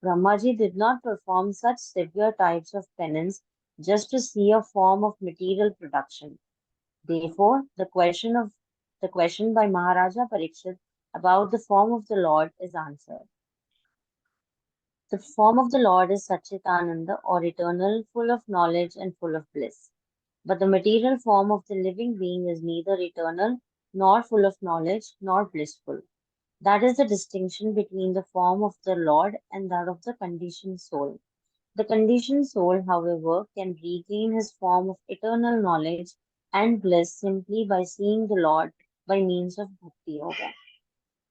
Speaker 5: Brahmaji did not perform such severe types of penance just to see a form of material production. Therefore, the question by Maharaja Parikshit about the form of the Lord is answered. The form of the Lord is Satchitananda or eternal, full of knowledge and full of bliss. But the material form of the living being is neither eternal, nor full of knowledge, nor blissful. That is the distinction between the form of the Lord and that of the conditioned soul. The conditioned soul, however, can regain his form of eternal knowledge and bliss simply by seeing the Lord by means of Bhakti Yoga.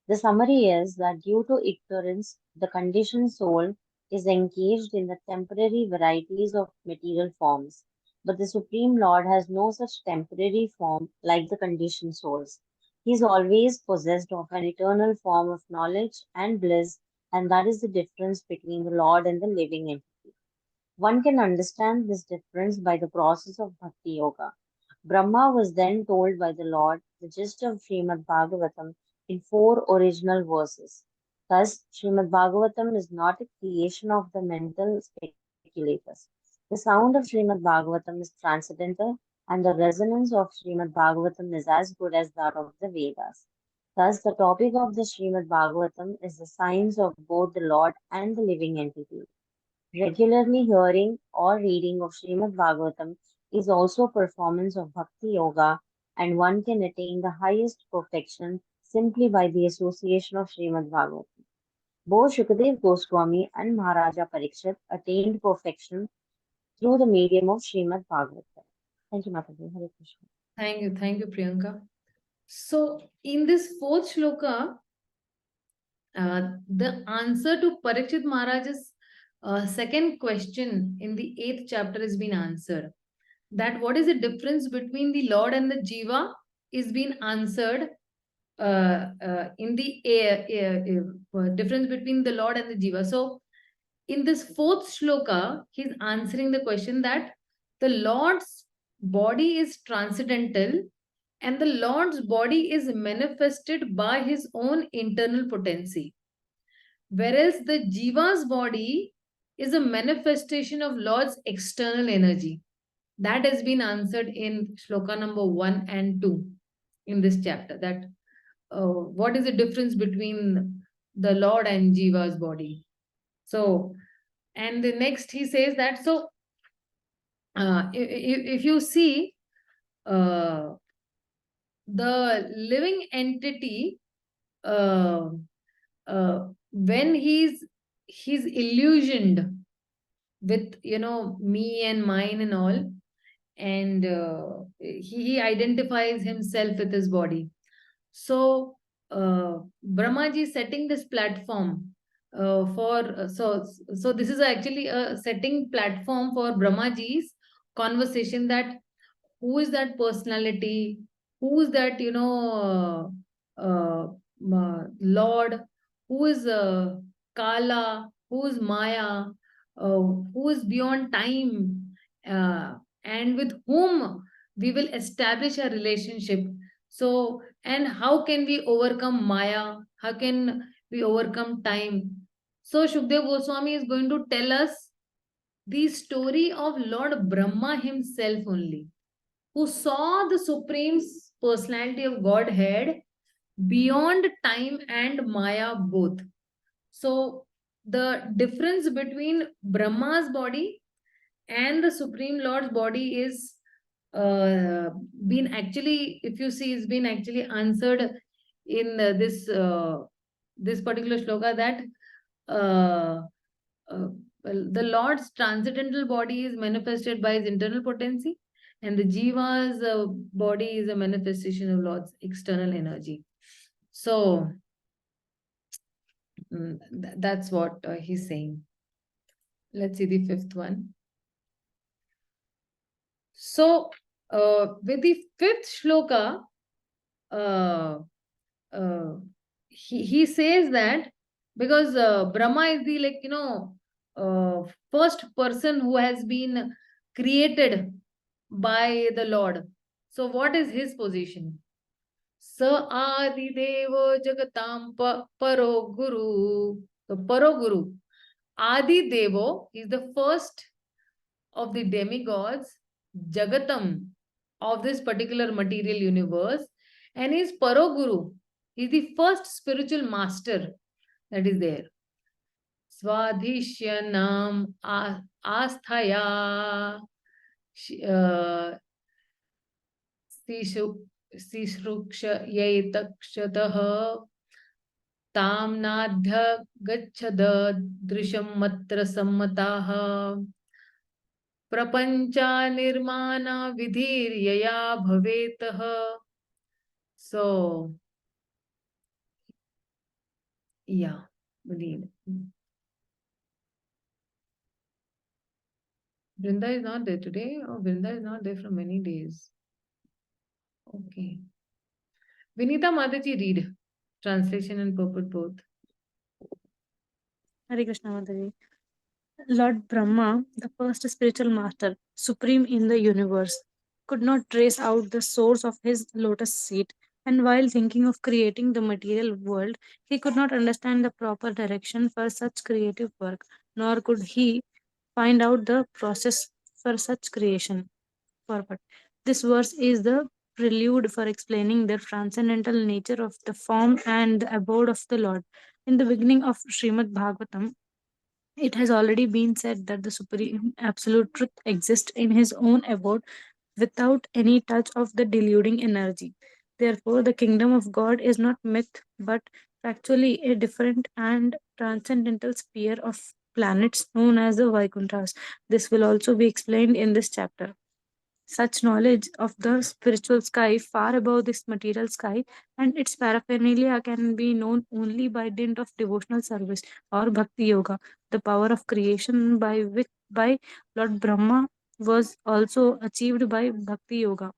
Speaker 5: The summary is that due to ignorance, the conditioned soul is engaged in the temporary varieties of material forms. But the Supreme Lord has no such temporary form like the conditioned souls. He is always possessed of an eternal form of knowledge and bliss, and that is the difference between the Lord and the living entity. One can understand this difference by the process of Bhakti Yoga. Brahma was then told by the Lord the gist of Śrīmad-Bhāgavatam in 4 original verses. Thus, Śrīmad-Bhāgavatam is not a creation of the mental speculators. The sound of Śrīmad-Bhāgavatam is transcendental, and the resonance of Śrīmad-Bhāgavatam is as good as that of the Vedas. Thus, the topic of the Śrīmad-Bhāgavatam is the science of both the Lord and the living entity. Regularly hearing or reading of Śrīmad-Bhāgavatam is also a performance of Bhakti Yoga, and one can attain the highest perfection simply by the association of Śrīmad-Bhāgavatam. Both Shukadeva Goswami and Maharaja Parikshit attained perfection through the medium of Śrīmad-Bhāgavatam. Thank you, Mataji. Hare Krishna.
Speaker 1: Thank you, Priyanka. So, in this 4th shloka, the answer to Parikshit Maharaj's second question in the 8th chapter has been answered. That what is the difference between the Lord and the Jiva is being answered in the difference between the Lord and the Jiva. So, in this 4th shloka, he's answering the question that the Lord's body is transcendental and the Lord's body is manifested by his own internal potency. Whereas the Jiva's body is a manifestation of Lord's external energy. That has been answered in shloka number 1 and 2 in this chapter. That what is the difference between the Lord and Jiva's body? So, and the next he says that, so if you see the living entity, when he's illusioned with, me and mine and all, and he identifies himself with his body. So Brahmaji is setting this platform so this is actually a setting platform for Brahmaji's conversation, that who is that personality, who is that Lord, who is Kala, who is Maya, who is beyond time, and with whom we will establish a relationship. So, and how can we overcome Maya? How can we overcome time? So Shukdev Goswami is going to tell us the story of Lord Brahma himself only, who saw the Supreme Personality of Godhead beyond time and Maya both. So the difference between Brahma's body and the Supreme Lord's body is been actually, if you see, it's been actually answered in this particular shloka, that uh, the Lord's transcendental body is manifested by his internal potency, and the Jiva's body is a manifestation of Lord's external energy. So that's what he's saying. Let's see the fifth one. So with the fifth shloka, he says that because Brahma is the first person who has been created by the Lord. So what is his position? Sa adi devo jagatam paro guru. So paro guru. Adi devo is the first of the demigods, jagatam, of this particular material universe, and is paro guru. He is the first spiritual master that is there. Swadhishyanam asthaya Sishrukshayetakshatah tamnadhya gacchada drisham matra sammataha prapancha nirmana vidhiryaya bhavetah. So yeah, read. Vrinda is not there today, or Vrinda is not there for many days. Okay. Vinita Mataji, read. Translation and purport both.
Speaker 6: Hare Krishna Mataji. Lord Brahma, the first spiritual master, supreme in the universe, could not trace out the source of his lotus seat, and while thinking of creating the material world, he could not understand the proper direction for such creative work, nor could he find out the process for such creation. Forward. This verse is the prelude for explaining the transcendental nature of the form and the abode of the Lord. In the beginning of Śrīmad-Bhāgavatam, it has already been said that the supreme absolute truth exists in his own abode without any touch of the deluding energy. Therefore, the kingdom of God is not myth but actually a different and transcendental sphere of planets known as the Vaikunthas. This will also be explained in this chapter. Such knowledge of the spiritual sky far above this material sky and its paraphernalia can be known only by dint of devotional service or bhakti yoga. The power of creation by Lord Brahma was also achieved by bhakti yoga.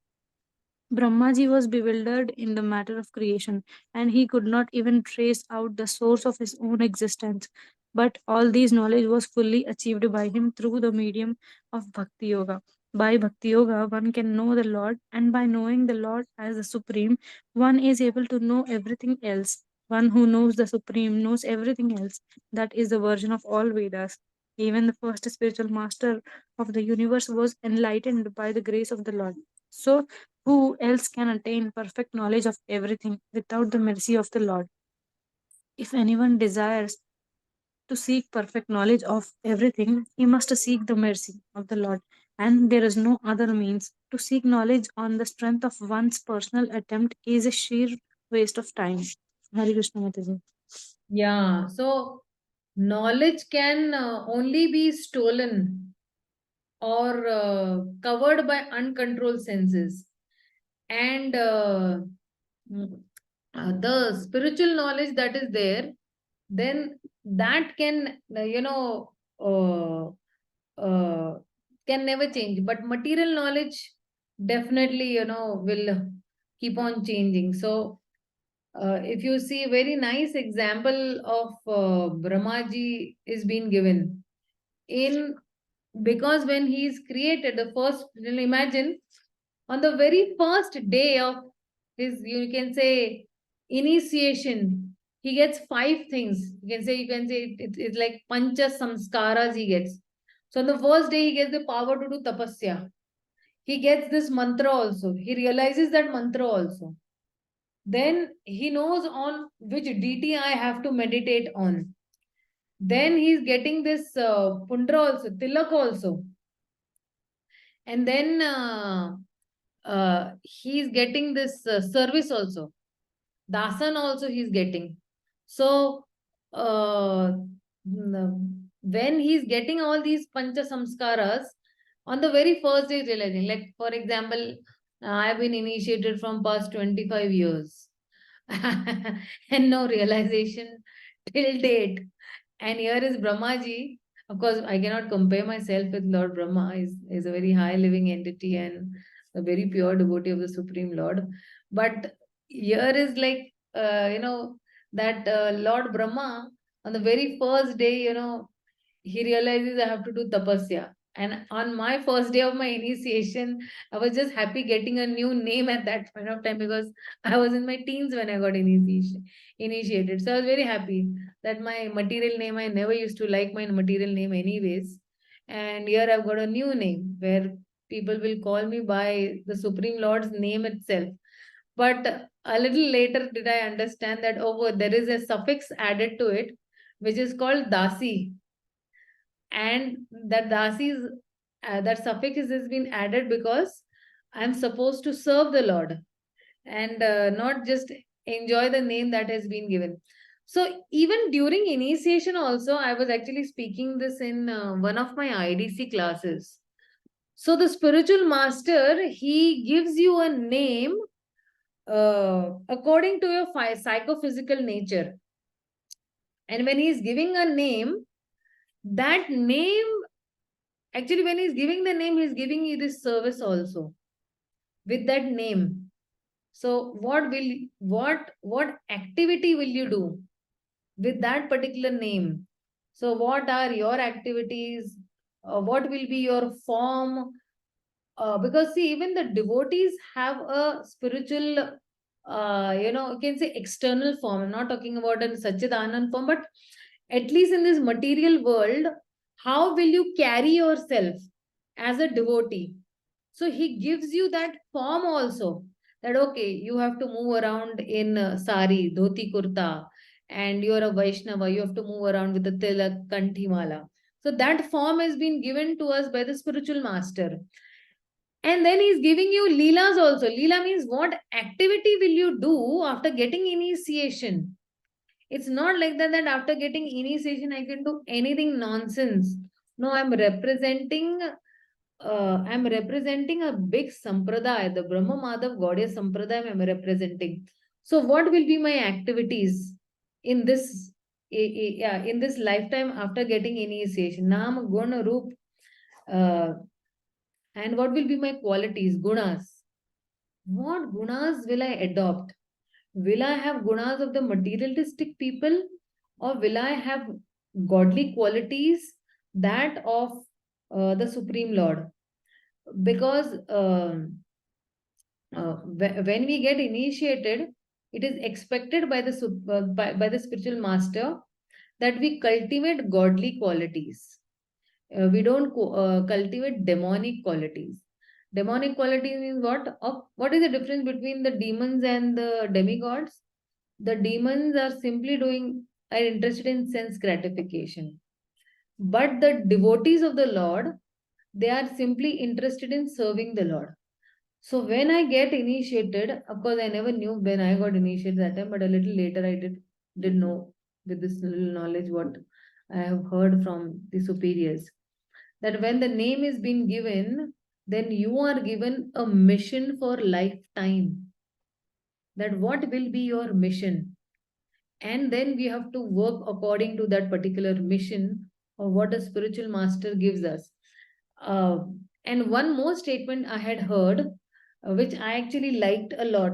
Speaker 6: Brahmaji was bewildered in the matter of creation, and he could not even trace out the source of his own existence. But all these knowledge was fully achieved by him through the medium of Bhakti Yoga. By Bhakti Yoga, one can know the Lord, and by knowing the Lord as the Supreme, one is able to know everything else. One who knows the Supreme knows everything else. That is the version of all Vedas. Even the first spiritual master of the universe was enlightened by the grace of the Lord. So, who else can attain perfect knowledge of everything without the mercy of the Lord? If anyone desires to seek perfect knowledge of everything, he must seek the mercy of the Lord, and there is no other means. To seek knowledge on the strength of one's personal attempt is a sheer waste of time. Hare Krishna Mataji.
Speaker 1: Yeah, so knowledge can only be stolen or covered by uncontrolled senses. And the spiritual knowledge that is there, then that can, can never change. But material knowledge definitely, will keep on changing. So, if you see, a very nice example of Brahmaji is being given in, because when he is created, the first, imagine, on the very first day of his, you can say, initiation, he gets 5 things. You can say it's like pancha samskaras he gets. So on the first day, he gets the power to do tapasya. He gets this mantra also. He realizes that mantra also. Then he knows on which deity I have to meditate on. Then he's getting this pundra also, tilak also. And then he's getting this service also. Dasan also he's getting. So when he's getting all these pancha samskaras, on the very first day realizing, like for example, I've been initiated from past 25 years and no realization till date. And here is Brahmaji. Of course, I cannot compare myself with Lord Brahma. He's a very high living entity and a very pure devotee of the Supreme Lord. But here is like, that Lord Brahma, on the very first day, he realizes I have to do tapasya. And on my first day of my initiation, I was just happy getting a new name at that point of time, because I was in my teens when I got initiated. So I was very happy that my material name, I never used to like my material name anyways. And here I've got a new name where people will call me by the Supreme Lord's name itself. But a little later did I understand that, oh, there is a suffix added to it, which is called Dasi. And that Dasi is, that suffix has been added because I'm supposed to serve the Lord and not just enjoy the name that has been given. So even during initiation also, I was actually speaking this in one of my IDC classes. So the spiritual master, he gives you a name according to your psychophysical nature. And when he is giving a name, that name, actually when he's giving the name, he's giving you this service also with that name. So what activity will you do with that particular name? So what are your activities? What will be your form? Because see, even the devotees have a spiritual, you can say external form. I'm not talking about a Satchidanand form, but at least in this material world, how will you carry yourself as a devotee? So he gives you that form also, that okay, you have to move around in sari, dhoti kurta, and you're a Vaishnava, you have to move around with the tilak, kanthi mala. So that form has been given to us by the spiritual master. And then he's giving you leelas also. Leela means what activity will you do after getting initiation? It's not like that after getting initiation I can do anything nonsense. No, I'm representing a big sampradaya, the Brahma Madhav Gaudiya Sampradaya I'm representing. So what will be my activities in this lifetime after getting initiation? Nam, Guna, Roop, and what will be my qualities, gunas? What gunas will I adopt? Will I have gunas of the materialistic people, or will I have godly qualities, that of the Supreme Lord? Because when we get initiated, it is expected by the spiritual master that we cultivate godly qualities. We don't cultivate demonic qualities. Demonic qualities means what? What is the difference between the demons and the demigods? The demons are simply are interested in sense gratification. But the devotees of the Lord, they are simply interested in serving the Lord. So when I get initiated, of course I never knew when I got initiated that time, but a little later I did know with this little knowledge what I have heard from the superiors, that when the name is being given, then you are given a mission for lifetime. that what will be your mission, and then we have to work according to that particular mission or what a spiritual master gives us. And one more statement I had heard, which I actually liked a lot.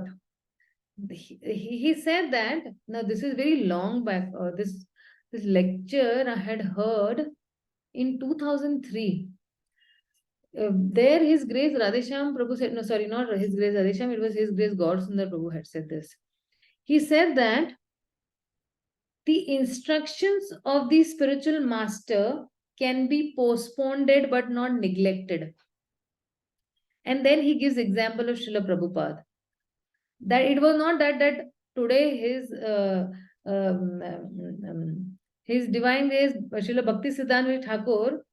Speaker 1: He said that, now this is very long back, this lecture I had heard in 2003. There His Grace Radhesham Prabhu said, no, sorry, not His Grace Radhesham, it was His Grace Gaur-Sundar Prabhu had said this. He said that the instructions of the spiritual master can be postponed but not neglected. And then he gives example of Srila Prabhupada. That it was not that today his divine grace, Srila Bhakti Siddhanta Thakur,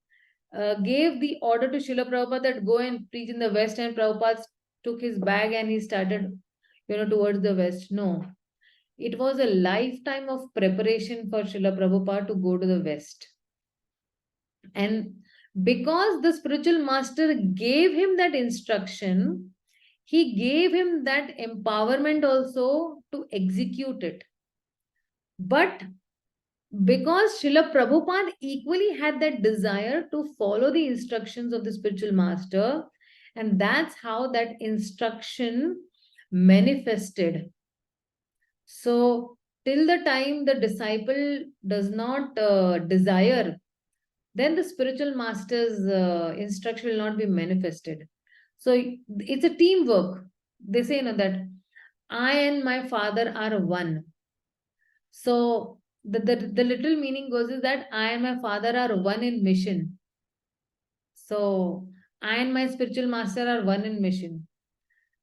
Speaker 1: gave the order to Srila Prabhupada that go and preach in the West, and Prabhupada took his bag and he started, towards the West. No. It was a lifetime of preparation for Srila Prabhupada to go to the West. And because the spiritual master gave him that instruction, he gave him that empowerment also to execute it. But because Srila Prabhupada equally had that desire to follow the instructions of the spiritual master, and that's how that instruction manifested. So, till the time the disciple does not desire, then the spiritual master's instruction will not be manifested. So, it's a teamwork. They say that I and my Father are one. So, the little meaning goes is that I and my Father are one in mission. So, I and my spiritual master are one in mission.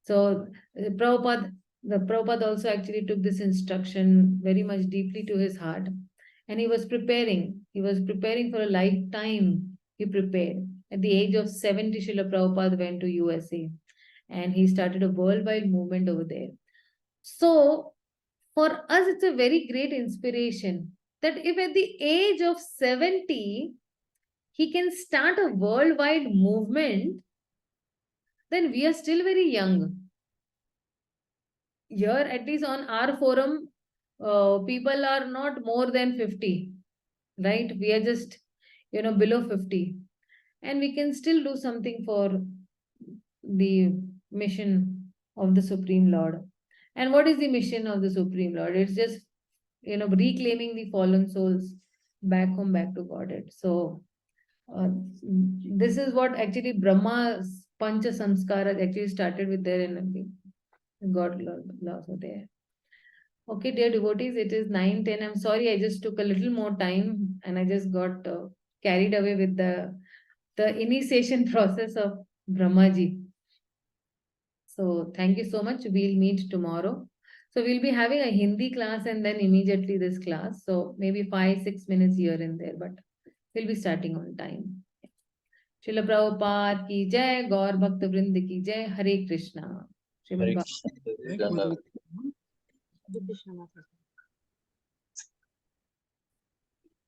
Speaker 1: So, Prabhupada also actually took this instruction very much deeply to his heart. And he was preparing. He was preparing for a lifetime. He prepared. At the age of 70, Srila Prabhupada went to USA. And he started a worldwide movement over there. So, for us, it's a very great inspiration that if at the age of 70, he can start a worldwide movement, then we are still very young. Here, at least on our forum, people are not more than 50, right? We are just, below 50. And we can still do something for the mission of the Supreme Lord. And what is the mission of the Supreme Lord? It's just, reclaiming the fallen souls back home, back to Godhead. So, this is what actually Brahma's Pancha Samskara actually started with their energy. God laws are there. Okay, dear devotees, it is 9:10. I'm sorry, I just took a little more time and I just got carried away with the initiation process of Brahmaji. So thank you so much. We'll meet tomorrow. So we'll be having a Hindi class and then immediately this class. So maybe 5-6 minutes here and there, but we'll be starting on time. Srila Prabhupada ki jai, Gaur Bhakta Vrind ki jai, Hare Krishna.
Speaker 2: Hare
Speaker 1: Śrīmad-Bhāgavatam.
Speaker 2: Krishna.
Speaker 5: Hare Krishna.